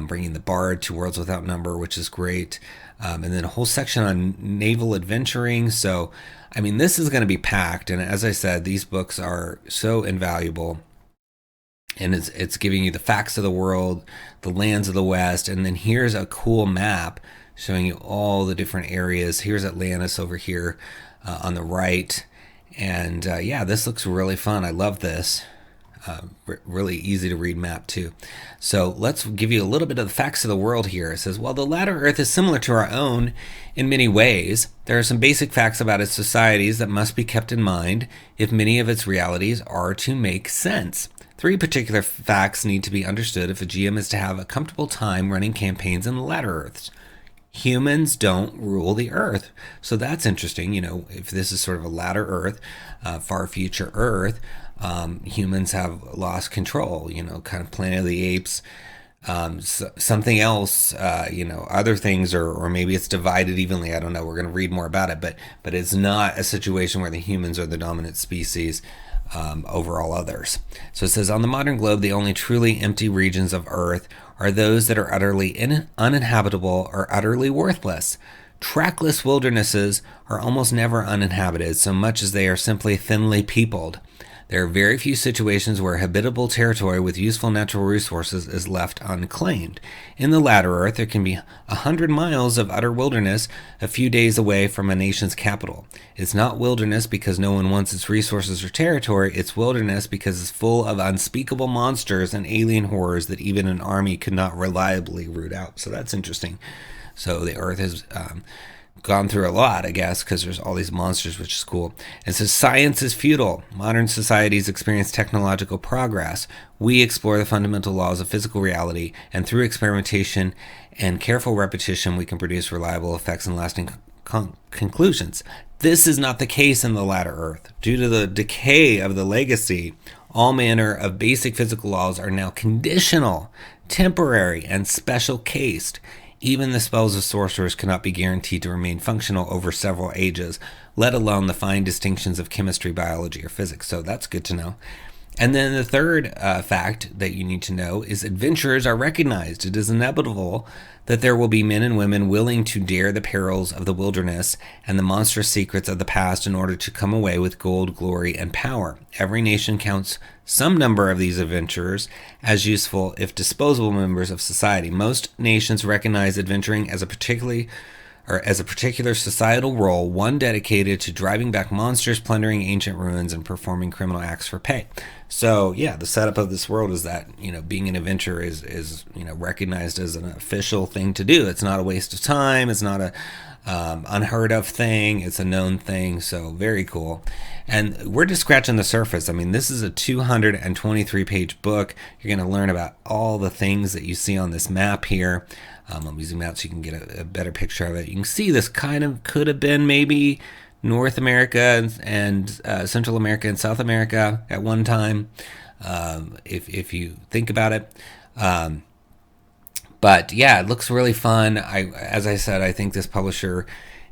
S1: bringing the Bard to Worlds Without Number, which is great. And then a whole section on naval adventuring. So, I mean, this is going to be packed. And as I said, these books are so invaluable. And it's giving you the facts of the world, the lands of the West, and then here's a cool map showing you all the different areas. Here's Atlantis over here on the right. And yeah, this looks really fun. I love this. Really easy to read map too. So let's give you a little bit of the facts of the world here. It says, while the latter Earth is similar to our own in many ways, there are some basic facts about its societies that must be kept in mind if many of its realities are to make sense. 3 particular facts need to be understood if a GM is to have a comfortable time running campaigns in the latter Earths. Humans don't rule the Earth. So that's interesting. If this is sort of a latter Earth, far future Earth, humans have lost control, kind of Planet of the Apes, something else, other things, or maybe it's divided evenly. I don't know. We're going to read more about it, but it's not a situation where the humans are the dominant species. over all others. So it says, on the modern globe, the only truly empty regions of Earth are those that are utterly uninhabitable or utterly worthless. Trackless wildernesses are almost never uninhabited, so much as they are simply thinly peopled. There are very few situations where habitable territory with useful natural resources is left unclaimed. In the latter Earth, there can be 100 miles of utter wilderness a few days away from a nation's capital. It's not wilderness because no one wants its resources or territory. It's wilderness because it's full of unspeakable monsters and alien horrors that even an army could not reliably root out. So that's interesting. So the Earth has gone through a lot, I guess, because there's all these monsters, which is cool. It says, science is futile. Modern societies experience technological progress. We explore the fundamental laws of physical reality, and through experimentation and careful repetition, we can produce reliable effects and lasting conclusions. This is not the case in the latter Earth. Due to the decay of the legacy, all manner of basic physical laws are now conditional, temporary, and special cased. Even the spells of sorcerers cannot be guaranteed to remain functional over several ages, let alone the fine distinctions of chemistry, biology, or physics. So that's good to know. And then the third fact that you need to know is adventurers are recognized. It is inevitable that there will be men and women willing to dare the perils of the wilderness and the monstrous secrets of the past in order to come away with gold, glory, and power. Every nation counts some number of these adventurers as useful, if disposable, members of society. Most nations recognize adventuring as a particular societal role, one dedicated to driving back monsters, plundering ancient ruins, and performing criminal acts for pay. So yeah, the setup of this world is that, being an adventurer is recognized as an official thing to do. It's not a waste of time. It's not a unheard of thing. It's a known thing. So very cool. And we're just scratching the surface. I mean, this is a 223-page book. You're going to learn about all the things that you see on this map here. Let me zoom out so you can get a better picture of it. You can see this kind of could have been maybe North America and Central America and South America at one time, if you think about it. But yeah, it looks really fun. As I said, I think this publisher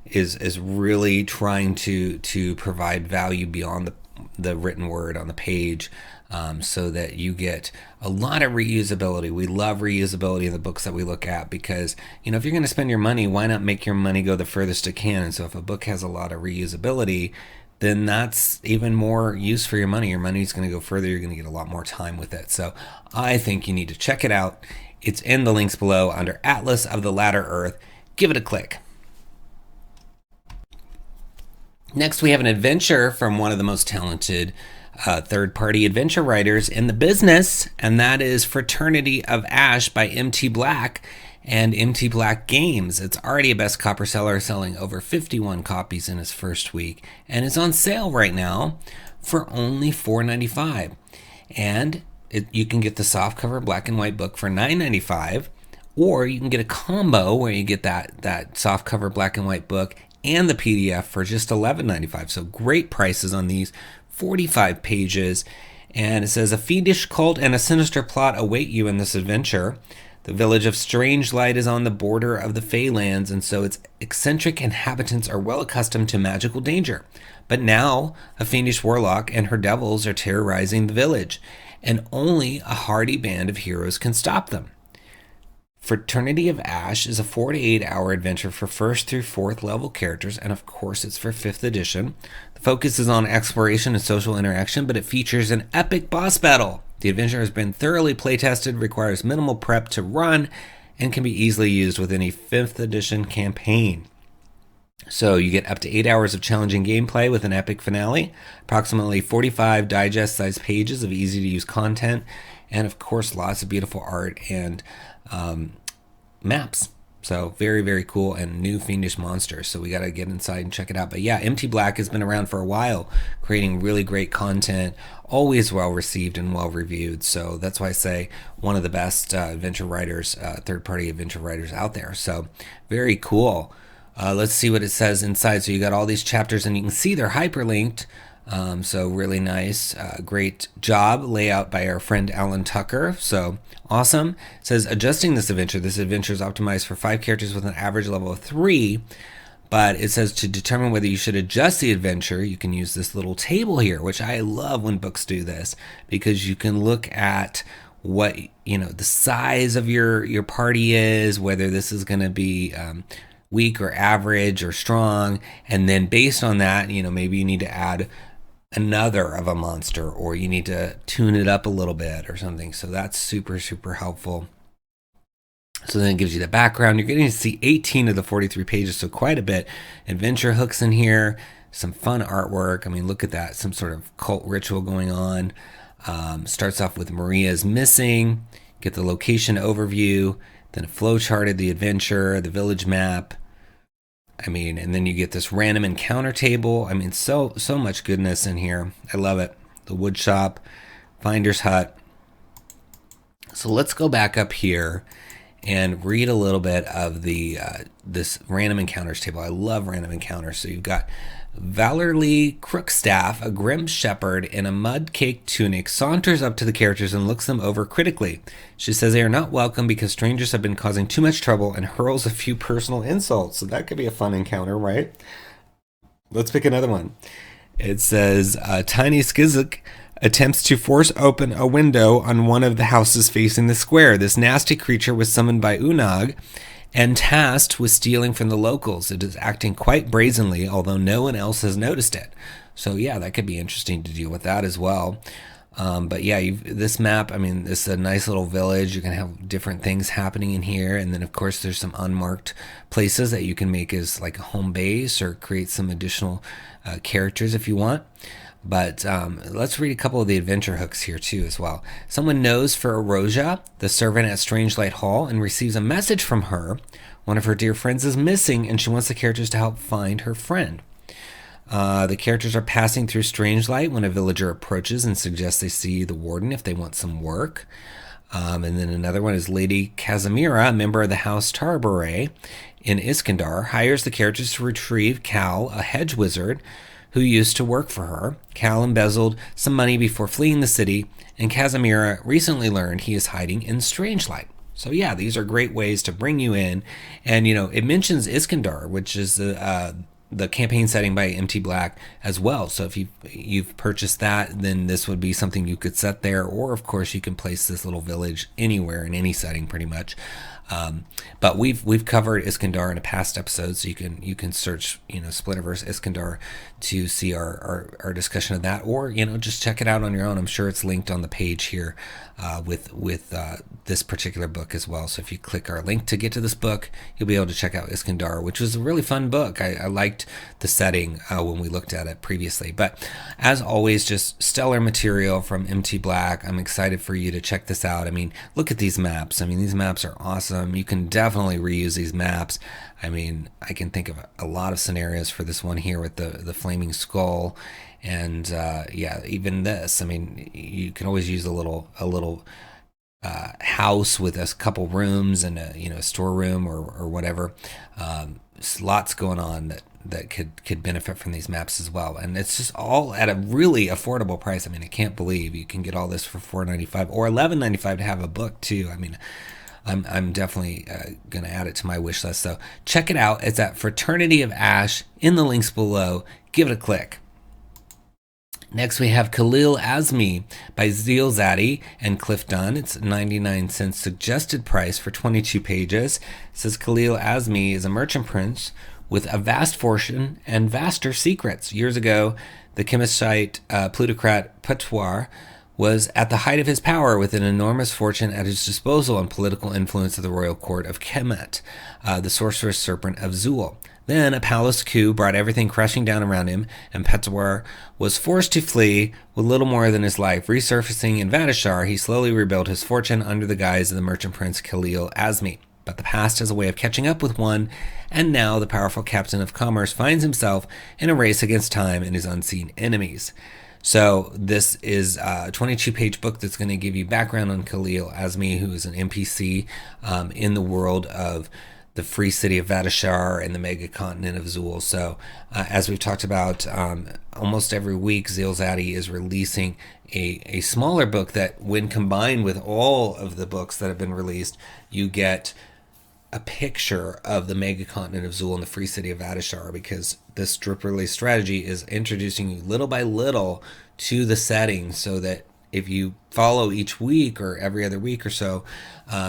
S1: is really trying to provide value beyond the written word on the page, so that you get a lot of reusability. We love reusability in the books that we look at because, if you're going to spend your money, why not make your money go the furthest it can? And so if a book has a lot of reusability, then that's even more use for your money. Your money's going to go further. You're going to get a lot more time with it. So I think you need to check it out. It's in the links below under Atlas of the Latter Earth. Give it a click. Next, we have an adventure from one of the most talented third-party adventure writers in the business, and that is Fraternity of Ash by MT Black and MT Black Games. It's already a best copper seller, selling over 51 copies in its first week, and it's on sale right now for only $4.95. And you can get the softcover black and white book for $9.95, or you can get a combo where you get that softcover black and white book and the PDF for just $11.95. So great prices on these. 45 pages, and it says, a fiendish cult and a sinister plot await you in this adventure. The village of Strange Light is on the border of the Feylands, and so its eccentric inhabitants are well accustomed to magical danger. But now a fiendish warlock and her devils are terrorizing the village, and only a hardy band of heroes can stop them. Fraternity of Ash is a 4 to 8 hour adventure for 1st through 4th level characters, and of course it's for 5th edition. The focus is on exploration and social interaction, but it features an epic boss battle. The adventure has been thoroughly playtested, requires minimal prep to run, and can be easily used with any 5th edition campaign. So you get up to 8 hours of challenging gameplay with an epic finale, approximately 45 digest-sized pages of easy-to-use content, and of course lots of beautiful art and maps. So very, very cool, and new fiendish monsters. So we got to get inside and check it out. But yeah, MT Black has been around for a while, creating really great content, always well received and well reviewed. So that's why I say one of the best adventure writers, third-party adventure writers out there. So very cool. Let's see what it says inside. So you got all these chapters, and you can see they're hyperlinked. So really nice, great job layout by our friend Alan Tucker. So awesome. It says, adjusting this adventure is optimized for 5 characters with an average level of 3, But it says to determine whether you should adjust the adventure, you can use this little table here, which I love when books do this, because you can look at what, the size of your party is, whether this is going to be weak or average or strong, and then based on that, maybe you need to add another of a monster, or you need to tune it up a little bit or something. So that's super, super helpful. So then it gives you the background. You're getting to see 18 of the 43 pages, so quite a bit. Adventure hooks in here, some fun artwork. I mean, look at that, some sort of cult ritual going on. Starts off with Maria's missing, get the location overview, then a flow chart of the adventure, the village map. I mean, and then you get this random encounter table. I mean, so much goodness in here. I love it. The wood shop, finder's hut. So let's go back up here and read a little bit of the this random encounters table. I love random encounters. So you've got Valorly Crookstaff, a grim shepherd in a mud-caked tunic, saunters up to the characters and looks them over critically. She says they are not welcome because strangers have been causing too much trouble, and hurls a few personal insults. So that could be a fun encounter, right? Let's pick another one. It says Tiny Skizik attempts to force open a window on one of the houses facing the square. This nasty creature was summoned by Unag and tasked with stealing from the locals. It is acting quite brazenly, although no one else has noticed it. So yeah, that could be interesting to deal with that as well. But yeah, this map, I mean, this is a nice little village. You can have different things happening in here. And then, of course, there's some unmarked places that you can make as like a home base or create some additional characters if you want. But let's read a couple of the adventure hooks here too as well. Someone knows for Erosia, the servant at Strangelight Hall, and receives a message from her. One of her dear friends is missing, and she wants the characters to help find her friend. The characters are passing through Strangelight when a villager approaches and suggests they see the warden if they want some work. And then another one is Lady Casimira, a member of the House Tarbarret in Iskandar, hires the characters to retrieve Cal, a hedge wizard, who used to work for her. Cal embezzled some money before fleeing the city, and Casimira recently learned he is hiding in Strangelight. So yeah, these are great ways to bring you in. And, it mentions Iskandar, which is the campaign setting by MT Black as well. So if you've purchased that, then this would be something you could set there. Or, of course, you can place this little village anywhere in any setting pretty much. But we've covered Iskandar in a past episode, so you can search Splinterverse Iskandar to see our discussion of that, or just check it out on your own. I'm sure it's linked on the page here with this particular book as well. So if you click our link to get to this book, you'll be able to check out Iskandar, which was a really fun book. I liked the setting when we looked at it previously. But as always, just stellar material from MT Black. I'm excited for you to check this out. I mean, look at these maps. I mean, these maps are awesome. You can definitely reuse these maps. I mean, I can think of a lot of scenarios for this one here with the flaming skull, and yeah, even this. I mean, you can always use a little house with a couple rooms and a storeroom or whatever. Lots going on that could benefit from these maps as well, and it's just all at a really affordable price. I mean, I can't believe you can get all this for $4.95 or $11.95 to have a book too. I mean, I'm definitely going to add it to my wish list. So check it out. It's at Fraternity of Ash in the links below. Give it a click. Next, we have Khalil Azmi by 𝙎𝙬𝙧 and Cliff Dunn. It's 99 cents suggested price for 22 pages. It says Khalil Azmi is a merchant prince with a vast fortune and vaster secrets. Years ago, the chemistite plutocrat Patwar was at the height of his power with an enormous fortune at his disposal and political influence of the royal court of Kemet, the sorceress serpent of Zul. Then a palace coup brought everything crashing down around him, and Patwar was forced to flee with little more than his life. Resurfacing in Vadashar, he slowly rebuilt his fortune under the guise of the merchant prince Khalil Azmi. But the past has a way of catching up with one, and now the powerful captain of commerce finds himself in a race against time and his unseen enemies. So this is a 22-page book that's going to give you background on Khalil Azmi, who is an NPC in the world of the free city of Vadashar and the mega continent of Zul. So as we've talked about, almost every week, 𝙎𝙬𝙧 is releasing a smaller book that, when combined with all of the books that have been released, you get a picture of the mega continent of Zul and the free city of Ardashar, because this drip release strategy is introducing you little by little to the setting, so that if you follow each week or every other week or so,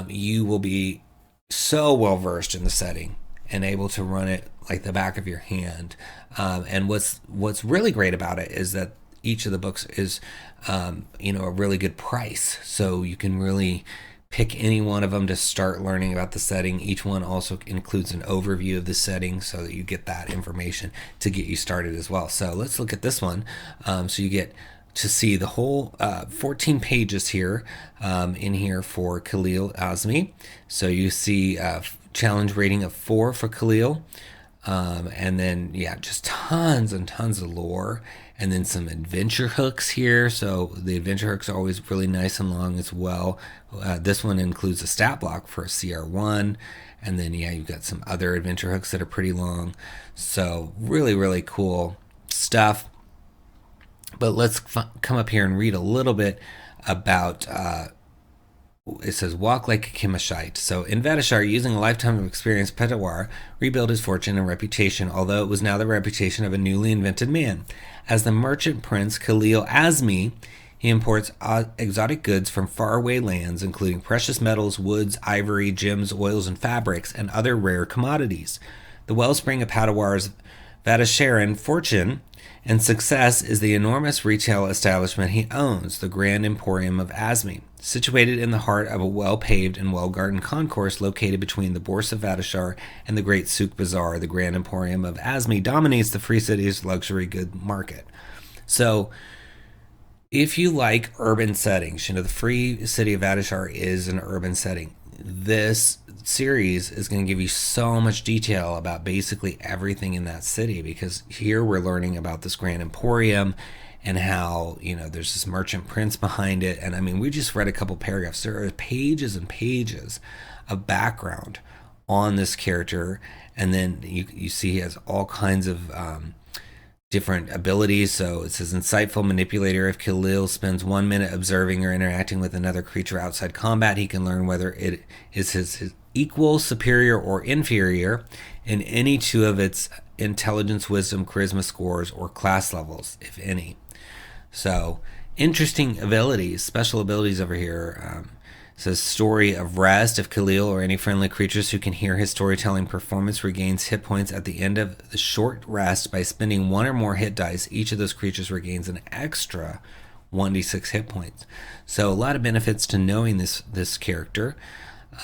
S1: you will be so well versed in the setting and able to run it like the back of your hand. And what's really great about it is that each of the books is a really good price, so you can really pick any one of them to start learning about the setting. Each one also includes an overview of the setting, so that you get that information to get you started as well. So let's look at this one. So you get to see the whole 14 pages here in here for Khalil Azmi. So you see challenge rating of 4 for Khalil. And then, just tons and tons of lore, and then some adventure hooks here. So the adventure hooks are always really nice and long as well. This one includes a stat block for a CR1, and then you've got some other adventure hooks that are pretty long. So really, really cool stuff. But let's come up here and read a little bit about it says, walk like a 𝘽𝙤𝙤𝙬𝙨. So in Ardashar, using a lifetime of experience, Peddler rebuilt his fortune and reputation, although it was now the reputation of a newly invented man. As the merchant prince Khalil Azmi, he imports exotic goods from faraway lands, including precious metals, woods, ivory, gems, oils, and fabrics, and other rare commodities. The wellspring of Peddler's Ardasharan fortune and success is the enormous retail establishment he owns, the Grand Emporium of Azmi. Situated in the heart of a well-paved and well-guarded concourse located between the Bourse of Ardashar and the Great Souk Bazaar, the Grand Emporium of Azmi dominates the free city's luxury good market. So, if you like urban settings, the free city of Ardashar is an urban setting. This series is going to give you so much detail about basically everything in that city, because here we're learning about this Grand Emporium and how, there's this merchant prince behind it. And I mean, we just read a couple paragraphs. There are pages and pages of background on this character. And then you see he has all kinds of different abilities. So it says, insightful manipulator. If Khalil spends 1 minute observing or interacting with another creature outside combat, he can learn whether it is his equal, superior, or inferior in any 2 of its intelligence, wisdom, charisma scores, or class levels, if any. So, interesting abilities, special abilities over here. It says, story of rest. If Khalil or any friendly creatures who can hear his storytelling performance regains hit points at the end of the short rest by spending 1 or more hit dice, each of those creatures regains an extra 1d6 hit points. So, a lot of benefits to knowing this character.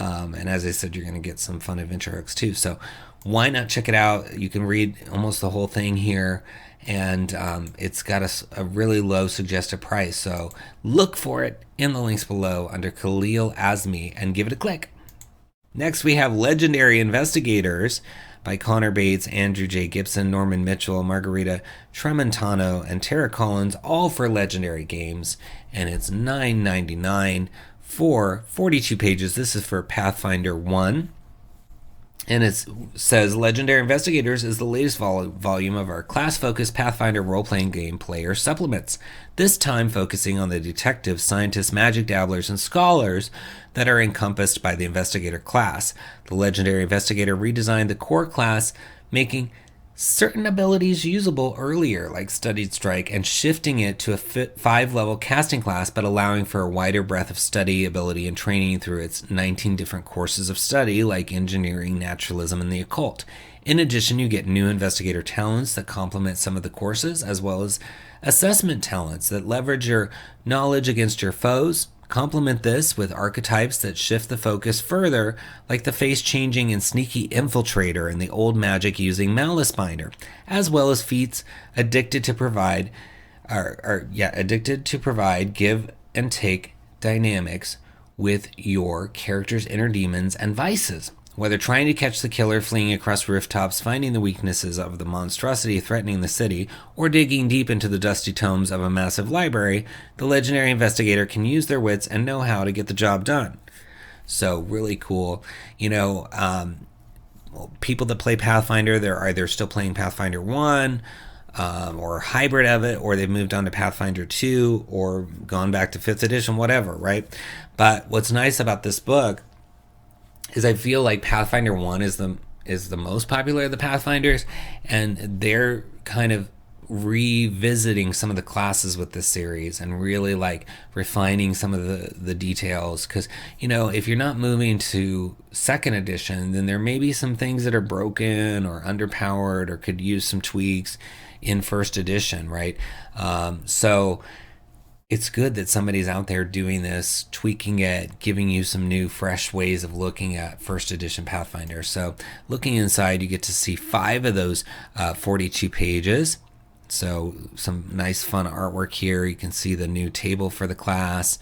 S1: And as I said, you're going to get some fun adventure hooks too. So, why not check it out? You can read almost the whole thing here. And it's got a really low suggested price. So look for it in the links below under Khalil Azmi and give it a click. Next, we have Legendary Investigators by Connor Bates, Andrew J. Gibson, Norman Mitchell, Margarita Tremontano, and Tara Collins, all for Legendary Games. And it's $9.99 for 42 pages. This is for Pathfinder 1. And it says, Legendary Investigators is the latest volume of our class-focused Pathfinder role-playing game player supplements, this time focusing on the detectives, scientists, magic dabblers, and scholars that are encompassed by the Investigator class. The Legendary Investigator redesigned the core class, making certain abilities usable earlier, like Studied Strike, and shifting it to a 5-level casting class, but allowing for a wider breadth of study, ability, and training through its 19 different courses of study, like engineering, naturalism, and the occult. In addition, you get new investigator talents that complement some of the courses, as well as assessment talents that leverage your knowledge against your foes. Complement this with archetypes that shift the focus further, like the face-changing and sneaky infiltrator and the old magic using malice binder, as well as feats addicted to provide, give and take dynamics with your character's inner demons and vices. Whether trying to catch the killer, fleeing across rooftops, finding the weaknesses of the monstrosity threatening the city, or digging deep into the dusty tomes of a massive library, the Legendary Investigator can use their wits and know how to get the job done. So, really cool. People that play Pathfinder, they're either still playing Pathfinder 1, or a hybrid of it, or they've moved on to Pathfinder 2, or gone back to 5th edition, whatever, right? But what's nice about this book is I feel like Pathfinder 1 is the most popular of the Pathfinders, and they're kind of revisiting some of the classes with this series and really like refining some of the details, because if you're not moving to second edition, then there may be some things that are broken or underpowered or could use some tweaks in first edition, right? So it's good that somebody's out there doing this, tweaking it, giving you some new, fresh ways of looking at first edition Pathfinder. So looking inside, you get to see 5 of those 42 pages. So some nice, fun artwork here. You can see the new table for the class,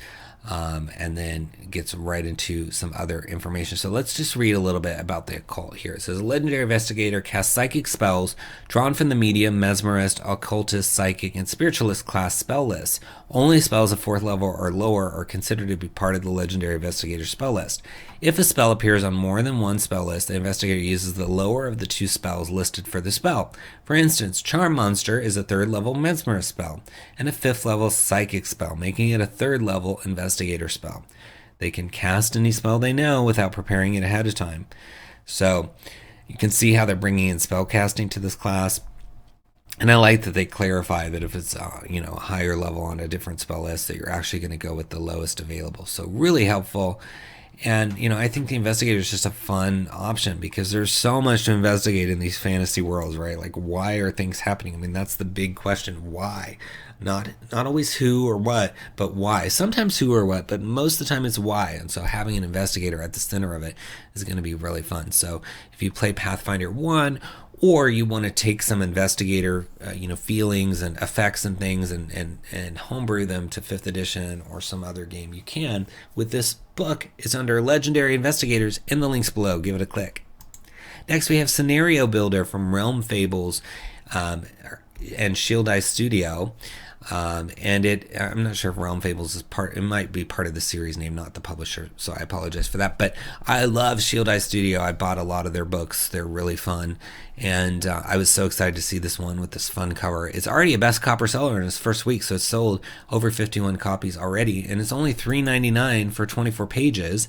S1: and then it gets right into some other information. So let's just read a little bit about the occult here. It says, a legendary investigator casts psychic spells drawn from the medium, mesmerist, occultist, psychic, and spiritualist class spell lists. Only spells of 4th level or lower are considered to be part of the legendary investigator spell list. If a spell appears on more than one spell list, the investigator uses the lower of the 2 spells listed for the spell. For instance, Charm Monster is a 3rd level mesmerist spell and a 5th level psychic spell, making it a 3rd level investigator spell. They can cast any spell they know without preparing it ahead of time. So you can see how they're bringing in spell casting to this class. And I like that they clarify that if it's a higher level on a different spell list, that you're actually going to go with the lowest available. So really helpful. And I think the investigator is just a fun option, because there's so much to investigate in these fantasy worlds, right? Like, why are things happening? I mean, that's the big question. Why? Not always who or what, but why. Sometimes who or what, but most of the time it's why. And so having an investigator at the center of it is going to be really fun. So if you play Pathfinder 1, or you want to take some investigator, feelings and effects and things and homebrew them to 5th edition or some other game, you can. With this book, it's under Legendary Investigators in the links below. Give it a click. Next, we have Scenario Builder from Realm Fables and 𝘎𝙤𝙘𝙀 Studio. And I'm not sure if Realm Fables is it might be part of the series name, not the publisher, so I apologize for that. But I love 𝘎𝙤𝙘𝙀 Studio. I bought a lot of their books. They're really fun. And I was so excited to see this one with this fun cover. It's already a best copper seller in its first week, so it's sold over 51 copies already. And it's only $3.99 for 24 pages.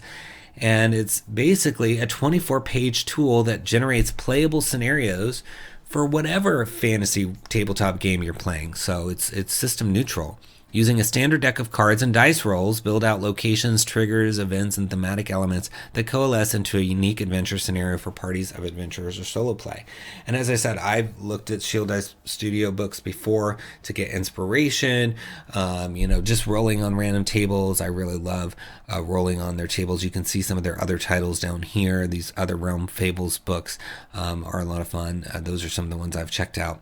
S1: And it's basically a 24-page tool that generates playable scenarios for whatever fantasy tabletop game you're playing. So it's system neutral. Using a standard deck of cards and dice rolls, build out locations, triggers, events, and thematic elements that coalesce into a unique adventure scenario for parties of adventurers or solo play. And as I said, I've looked at 𝘎𝙤𝙘𝙀 Studio books before to get inspiration, just rolling on random tables. I really love rolling on their tables. You can see some of their other titles down here. These other Realm Fables books are a lot of fun. Those are some of the ones I've checked out.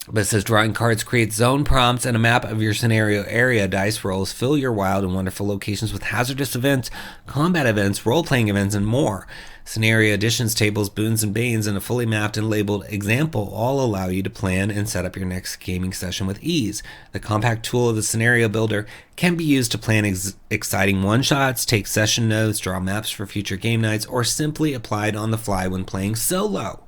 S1: But it says drawing cards creates zone prompts and a map of your scenario area. Dice rolls fill your wild and wonderful locations with hazardous events, combat events, role-playing events, and more. Scenario additions, tables, boons, and banes, and a fully mapped and labeled example all allow you to plan and set up your next gaming session with ease. The compact tool of the Scenario Builder can be used to plan exciting one-shots, take session notes, draw maps for future game nights, or simply applied on the fly when playing solo.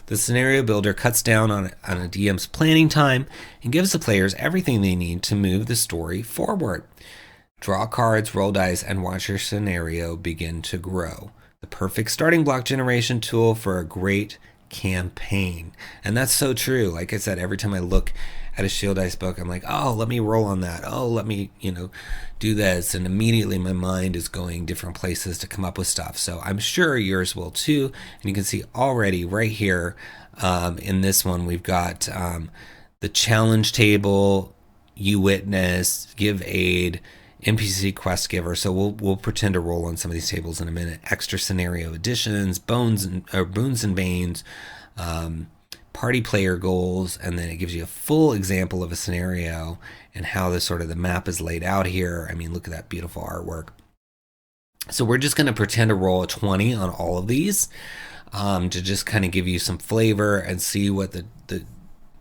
S1: The Scenario Builder cuts down on a DM's planning time and gives the players everything they need to move the story forward. Draw cards, roll dice, and watch your scenario begin to grow. The perfect starting block generation tool for a great campaign. And that's so true. Like I said, every time I look at a 𝘎𝙤𝙘𝙀 book, I'm like, oh, let me roll on that. Oh, let me, do this. And immediately my mind is going different places to come up with stuff. So I'm sure yours will too. And you can see already right here in this one, we've got the challenge table, you witness, give aid, NPC quest giver. So we'll pretend to roll on some of these tables in a minute. Extra scenario additions, boons and banes, party player goals, and then it gives you a full example of a scenario and how the map is laid out here. I mean, look at that beautiful artwork. So we're just going to pretend to roll a 20 on all of these to just kind of give you some flavor and see what the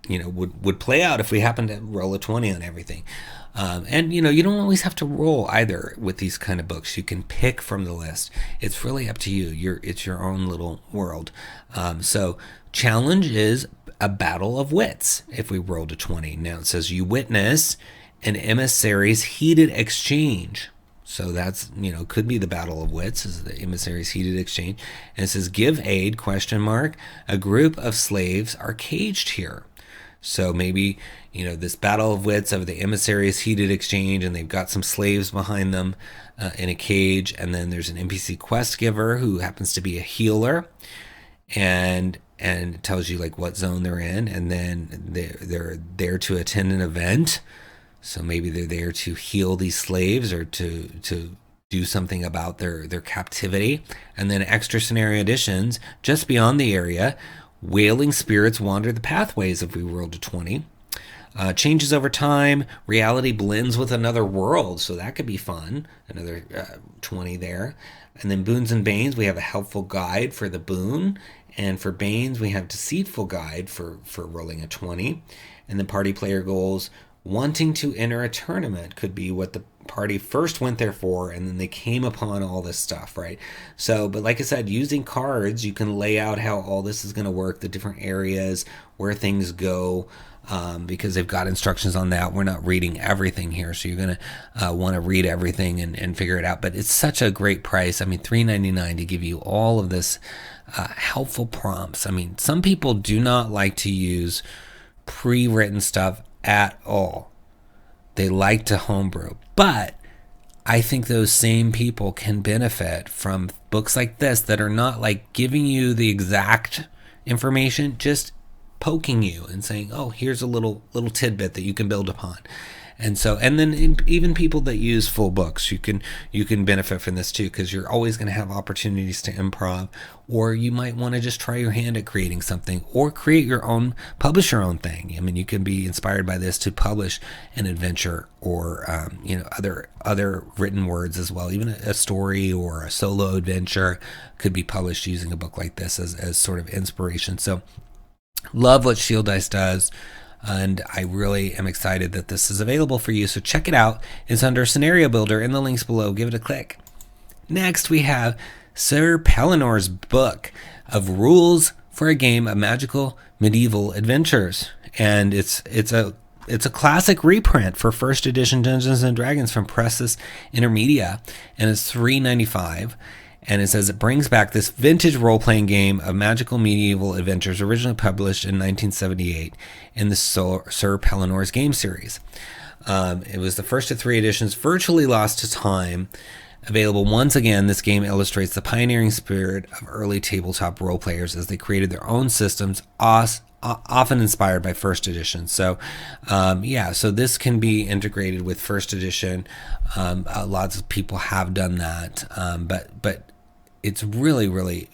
S1: would play out if we happen to roll a 20 on everything. And you don't always have to roll either with these kind of books. You can pick from the list. It's really up to you. It's your own little world. So challenge is a battle of wits if we rolled a 20. Now it says you witness an emissary's heated exchange. So that's, could be the Battle of Wits, is the emissaries' heated exchange. And it says, give aid, ? A group of slaves are caged here. So maybe, this Battle of Wits of the emissaries' heated exchange, and they've got some slaves behind them in a cage. And then there's an NPC quest giver who happens to be a healer. And it tells you like what zone they're in. And then they're there to attend an event. So maybe they're there to heal these slaves or to do something about their captivity. And then extra scenario additions, just beyond the area, wailing spirits wander the pathways if we rolled a 20. Changes over time, reality blends with another world, so that could be fun. Another 20 there. And then boons and banes, we have a helpful guide for the boon. And for banes, we have deceitful guide for rolling a 20. And then party player goals, wanting to enter a tournament could be what the party first went there for, and then they came upon all this stuff, right? So, but like I said, using cards, you can lay out how all this is going to work, the different areas, where things go, because they've got instructions on that. We're not reading everything here, so you're going to want to read everything and figure it out. But it's such a great price. I mean, $3.99 to give you all of this helpful prompts. I mean, some people do not like to use pre-written stuff at all. They like to homebrew, but I think those same people can benefit from books like this that are not like giving you the exact information, just poking you and saying, oh, here's a little tidbit that you can build upon. And then even people that use full books, you can benefit from this too, because you're always going to have opportunities to improv, or you might want to just try your hand at creating something, or publish your own thing. I mean, you can be inspired by this to publish an adventure, or other written words as well. Even a story or a solo adventure could be published using a book like this as sort of inspiration. So, love what Shield Dice does. And I really am excited that this is available for you. So check it out. It's under Scenario Builder in the links below. Give it a click. Next, we have Sir Pellinnor's book of rules for a game of magical medieval adventures. And it's a classic reprint for first edition Dungeons and Dragons from Presses Intermedia. And it's $3.95. And it says it brings back this vintage role-playing game of magical medieval adventures originally published in 1978 in the Sir Pellinnor's game series. It was the first of 3 editions, virtually lost to time. Available once again, this game illustrates the pioneering spirit of early tabletop role players as they created their own systems, often inspired by first edition. So so this can be integrated with first edition. Lots of people have done that, but it's really, really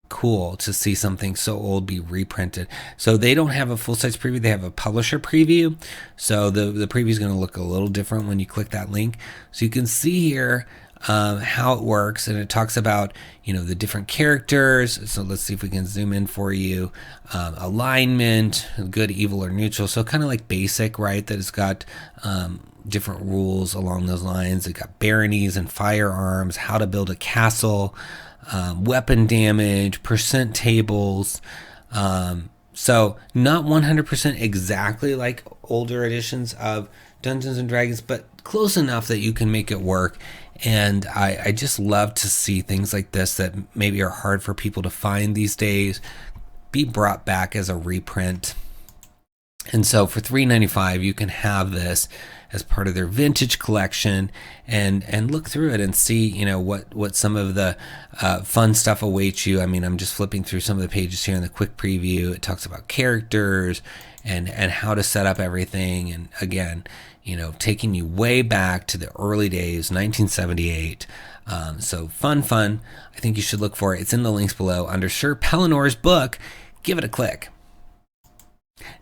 S1: cool to see something so old be reprinted. So they don't have a full-size preview, they have a publisher preview. So the preview is going to look a little different when you click that link. So you can see here how it works, and it talks about the different characters. So let's see if we can zoom in for you. Alignment, good, evil, or neutral. So kind of like basic, right? That it's got different rules along those lines. It got baronies and firearms, how to build a castle, weapon damage, percent tables. So not 100% exactly like older editions of Dungeons and Dragons, but close enough that you can make it work. And I just love to see things like this that maybe are hard for people to find these days be brought back as a reprint. And so for $3.95, you can have this as part of their vintage collection and look through it and see, what some of the fun stuff awaits you. I mean, I'm just flipping through some of the pages here in the quick preview. It talks about characters and how to set up everything. And again, taking you way back to the early days, 1978. So fun. I think you should look for it. It's in the links below under Sir Pellinnor's book. Give it a click.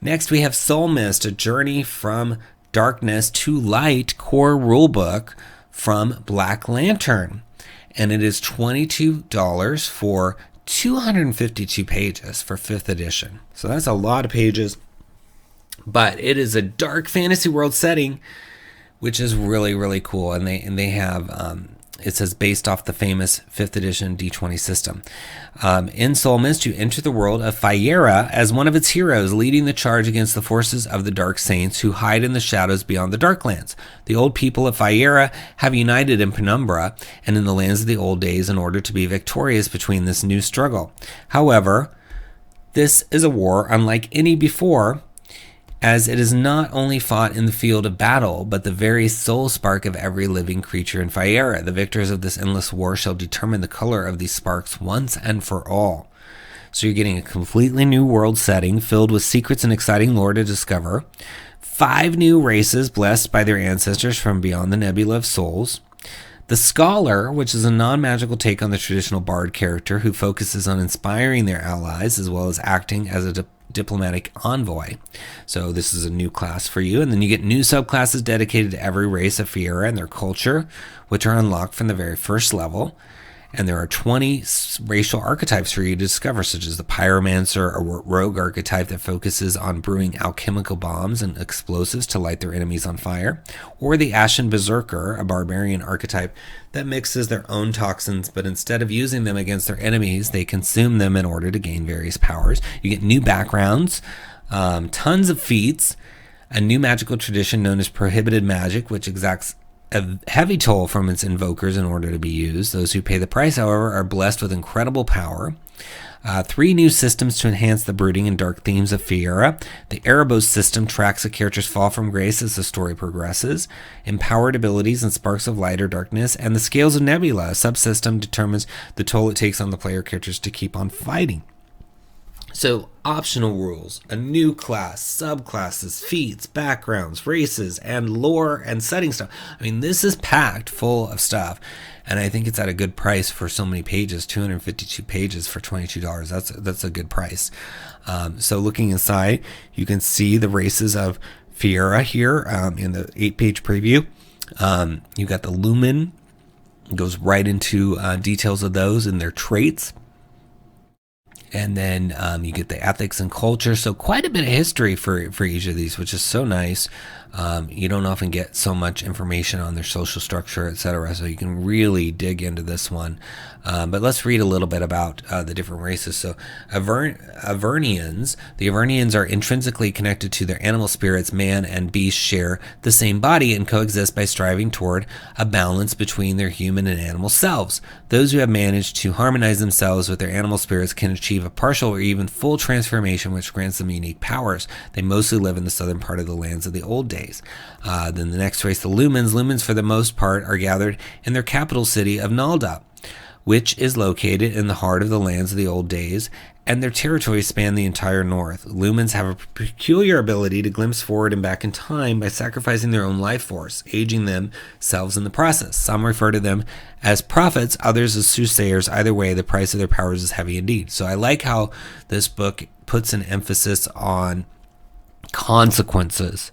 S1: Next, we have Soul Mist, a journey from darkness to light core rulebook from Black Lantern. And it is $22 for 252 pages for 5th edition. So that's a lot of pages. But it is a dark fantasy world setting, which is really, really cool. And they have it says based off the famous 5th edition D20 system. In Soul Mist, you enter the world of Feyre as one of its heroes, leading the charge against the forces of the Dark Saints who hide in the shadows beyond the Darklands. The old people of Feyre have united in Penumbra and in the lands of the old days in order to be victorious between this new struggle. However, this is a war unlike any before, as it is not only fought in the field of battle, but the very soul spark of every living creature in Feyre. The victors of this endless war shall determine the color of these sparks once and for all. So you're getting a completely new world setting filled with secrets and exciting lore to discover. 5 new races blessed by their ancestors from beyond the Nebula of Souls. The Scholar, which is a non-magical take on the traditional bard character who focuses on inspiring their allies as well as acting as a diplomatic envoy. So this is a new class for you. And then you get new subclasses dedicated to every race of Feyre and their culture, which are unlocked from the very first level. And there are 20 racial archetypes for you to discover, such as the Pyromancer, a rogue archetype that focuses on brewing alchemical bombs and explosives to light their enemies on fire, or the Ashen Berserker, a barbarian archetype that mixes their own toxins, but instead of using them against their enemies, they consume them in order to gain various powers. You get new backgrounds, tons of feats, a new magical tradition known as Prohibited Magic, which exacts a heavy toll from its invokers in order to be used. Those who pay the price, however, are blessed with incredible power. 3 new systems to enhance the brooding and dark themes of Feyre. The Erebos system tracks a character's fall from grace as the story progresses. Empowered abilities and sparks of light or darkness. And the Scales of Nebula, a subsystem, determines the toll it takes on the player characters to keep on fighting. So, optional rules, a new class, subclasses, feats, backgrounds, races, and lore and setting stuff. I mean, this is packed full of stuff, and I think it's at a good price for so many pages, 252 pages for $22. That's a good price. So looking inside, you can see the races of Feyre here in the 8-page preview. You got the Lumen, it goes right into details of those and their traits. And then you get the ethics and culture. So quite a bit of history for each of these, which is so nice. You don't often get so much information on their social structure, etc. So you can really dig into this one. But let's read a little bit about the different races. So Avernians, the Avernians are intrinsically connected to their animal spirits. Man and beast share the same body and coexist by striving toward a balance between their human and animal selves. Those who have managed to harmonize themselves with their animal spirits can achieve a partial or even full transformation, which grants them unique powers. They mostly live in the southern part of the lands of the old days. Then the next race, the Lumens. Lumens, for the most part, are gathered in their capital city of Nalda, which is located in the heart of the lands of the old days, and their territories span the entire north. Lumens have a peculiar ability to glimpse forward and back in time by sacrificing their own life force, aging themselves in the process. Some refer to them as prophets, others as soothsayers. Either way, the price of their powers is heavy indeed. So I like how this book puts an emphasis on consequences.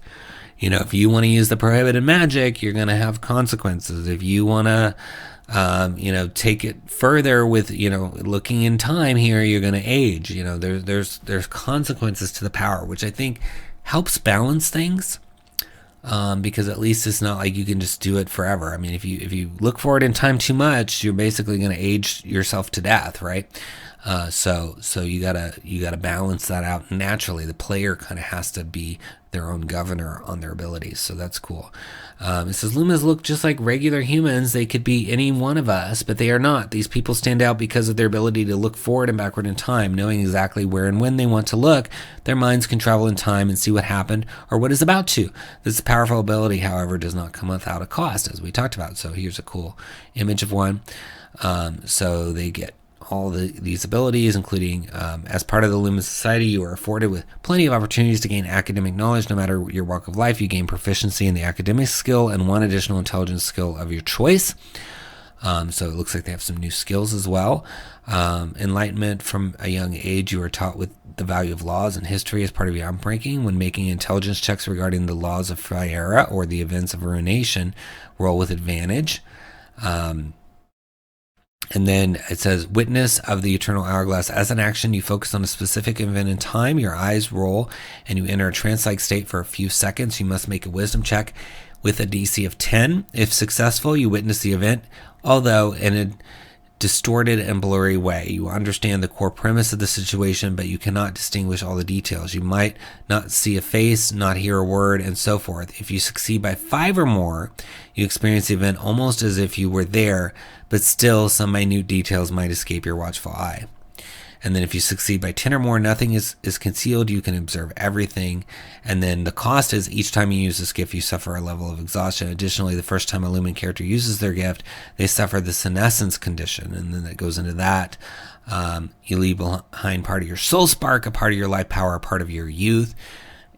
S1: You know, if you want to use the prohibited magic, you're going to have consequences. If you want to take it further with, looking in time here, you're going to age. There's consequences to the power, which I think helps balance things, because at least it's not like you can just do it forever. I mean, if you look forward in time too much, you're basically going to age yourself to death, right? So you gotta balance that out naturally. The player kind of has to be their own governor on their abilities, so that's cool. It says Lumens look just like regular humans. They could be any one of us, but they are not. These people stand out because of their ability to look forward and backward in time, knowing exactly where and when they want to look. Their minds can travel in time and see what happened or what is about to. This powerful ability, however, does not come without a cost, as we talked about. So here's a cool image of one. So they get all these abilities, including as part of the Lumen Society, you are afforded with plenty of opportunities to gain academic knowledge. No matter your walk of life, you gain proficiency in the academic skill and one additional intelligence skill of your choice. So it looks like they have some new skills as well. Enlightenment. From a young age, you are taught with the value of laws and history as part of your outbreaking. When making intelligence checks regarding the laws of Feyre or the events of Ruination, roll with advantage. And then it says, Witness of the Eternal Hourglass. As an action, you focus on a specific event in time. Your eyes roll, and you enter a trance-like state for a few seconds. You must make a wisdom check with a DC of 10. If successful, you witness the event, although in a distorted and blurry way. You understand the core premise of the situation, but you cannot distinguish all the details. You might not see a face, not hear a word, and so forth. If you succeed by 5 or more, you experience the event almost as if you were there, but still some minute details might escape your watchful eye. And then if you succeed by 10 or more, nothing is concealed. You can observe everything. And then the cost is each time you use this gift, you suffer a level of exhaustion. Additionally, the first time a Lumen character uses their gift, they suffer the senescence condition. And then it goes into that. You leave behind part of your soul spark, a part of your life power, a part of your youth.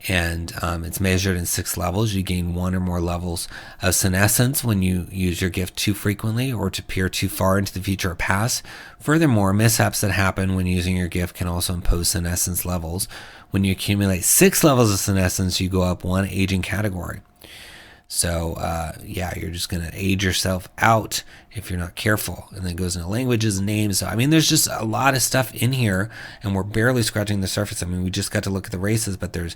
S1: And it's measured in 6 levels. You gain 1 or more levels of senescence when you use your gift too frequently or to peer too far into the future or past. Furthermore, mishaps that happen when using your gift can also impose senescence levels. When you accumulate 6 levels of senescence, you go up 1 aging category. So, you're just going to age yourself out if you're not careful. And then it goes into languages and names. So, I mean, there's just a lot of stuff in here, and we're barely scratching the surface. I mean, we just got to look at the races, but there's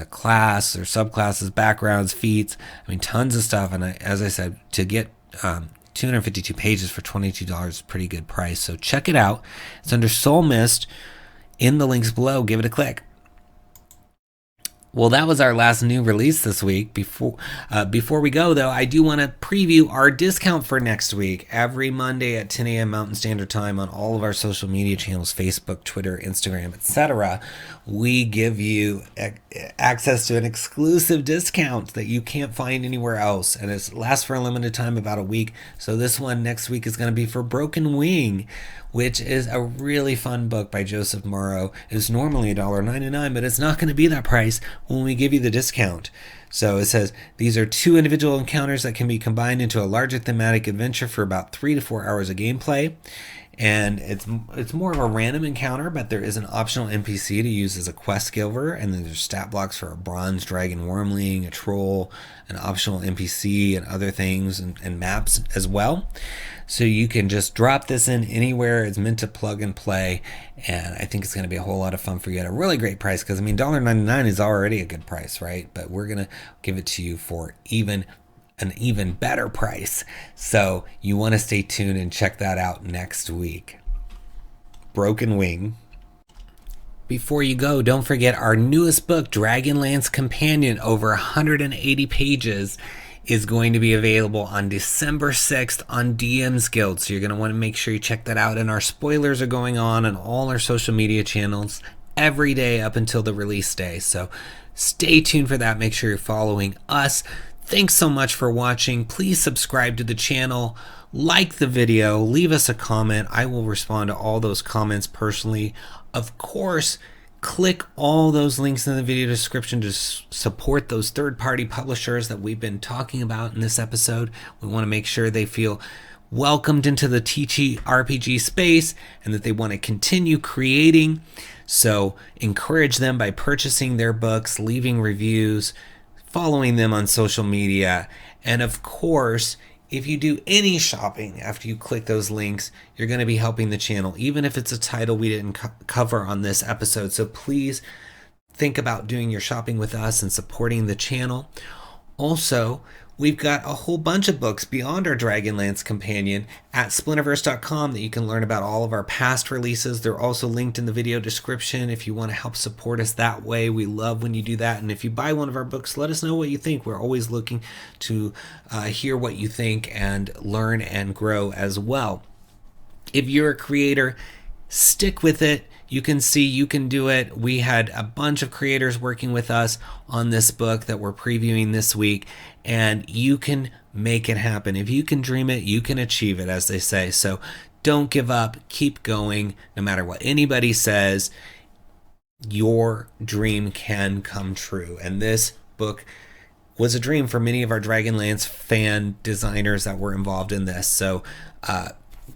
S1: a class, there's subclasses, backgrounds, feats. I mean, tons of stuff. And as I said, to get 252 pages for $22 is a pretty good price. So check it out. It's under Soul Mist in the links below. Give it a click. Well, that was our last new release this week. Before we go, though, I do want to preview our discount for next week. Every Monday at 10 a.m. Mountain Standard Time on all of our social media channels, Facebook, Twitter, Instagram, etc., we give you access to an exclusive discount that you can't find anywhere else. And it lasts for a limited time, about a week. So this one next week is going to be for Broken Wing, which is a really fun book by Joseph Morrow. It's normally $1.99, but it's not going to be that price when we give you the discount. So it says, these are 2 individual encounters that can be combined into a larger thematic adventure for about 3 to 4 hours of gameplay. And it's more of a random encounter, but there is an optional NPC to use as a quest giver, and then there's stat blocks for a bronze dragon wormling, a troll, an optional NPC, and other things, and maps as well. So you can just drop this in anywhere. It's meant to plug and play, and I think it's going to be a whole lot of fun for you at a really great price, because I mean, $1.99 is already a good price, right? But we're going to give it to you for an even better price. So you want to stay tuned and check that out next week. Broken Wing. Before you go, don't forget our newest book, Dragonlance Companion, over 180 pages, is going to be available on December 6th on DM's Guild. So you're going to want to make sure you check that out. And our spoilers are going on all our social media channels every day up until the release day. So stay tuned for that. Make sure you're following us. Thanks so much for watching. Please subscribe to the channel, like the video, leave us a comment. I will respond to all those comments personally. Of course, click all those links in the video description to support those third-party publishers that we've been talking about in this episode. We want to make sure they feel welcomed into the TTRPG space and that they want to continue creating. So encourage them by purchasing their books, leaving reviews, following them on social media, and of course, if you do any shopping after you click those links, you're going to be helping the channel, even if it's a title we didn't cover on this episode. So please think about doing your shopping with us and supporting the channel. Also, we've got a whole bunch of books beyond our Dragonlance Companion at Splinterverse.com that you can learn about all of our past releases. They're also linked in the video description if you want to help support us that way. We love when you do that. And if you buy one of our books, let us know what you think. We're always looking to hear what you think and learn and grow as well. If you're a creator, stick with it. You can see you can do it. We had a bunch of creators working with us on this book that we're previewing this week, and you can make it happen. If you can dream it, you can achieve it, as they say. So don't give up. Keep going. No matter what anybody says, your dream can come true. And this book was a dream for many of our Dragonlance fan designers that were involved in this. So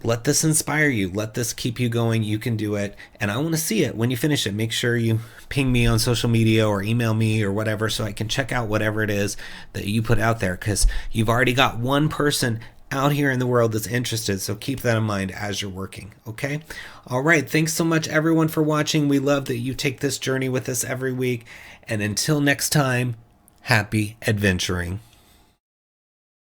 S1: let this inspire you. Let this keep you going. You can do it. And I want to see it when you finish it. Make sure you ping me on social media or email me or whatever so I can check out whatever it is that you put out there, because you've already got one person out here in the world that's interested. So keep that in mind as you're working. Okay. All right. Thanks so much, everyone, for watching. We love that you take this journey with us every week. And until next time, happy adventuring.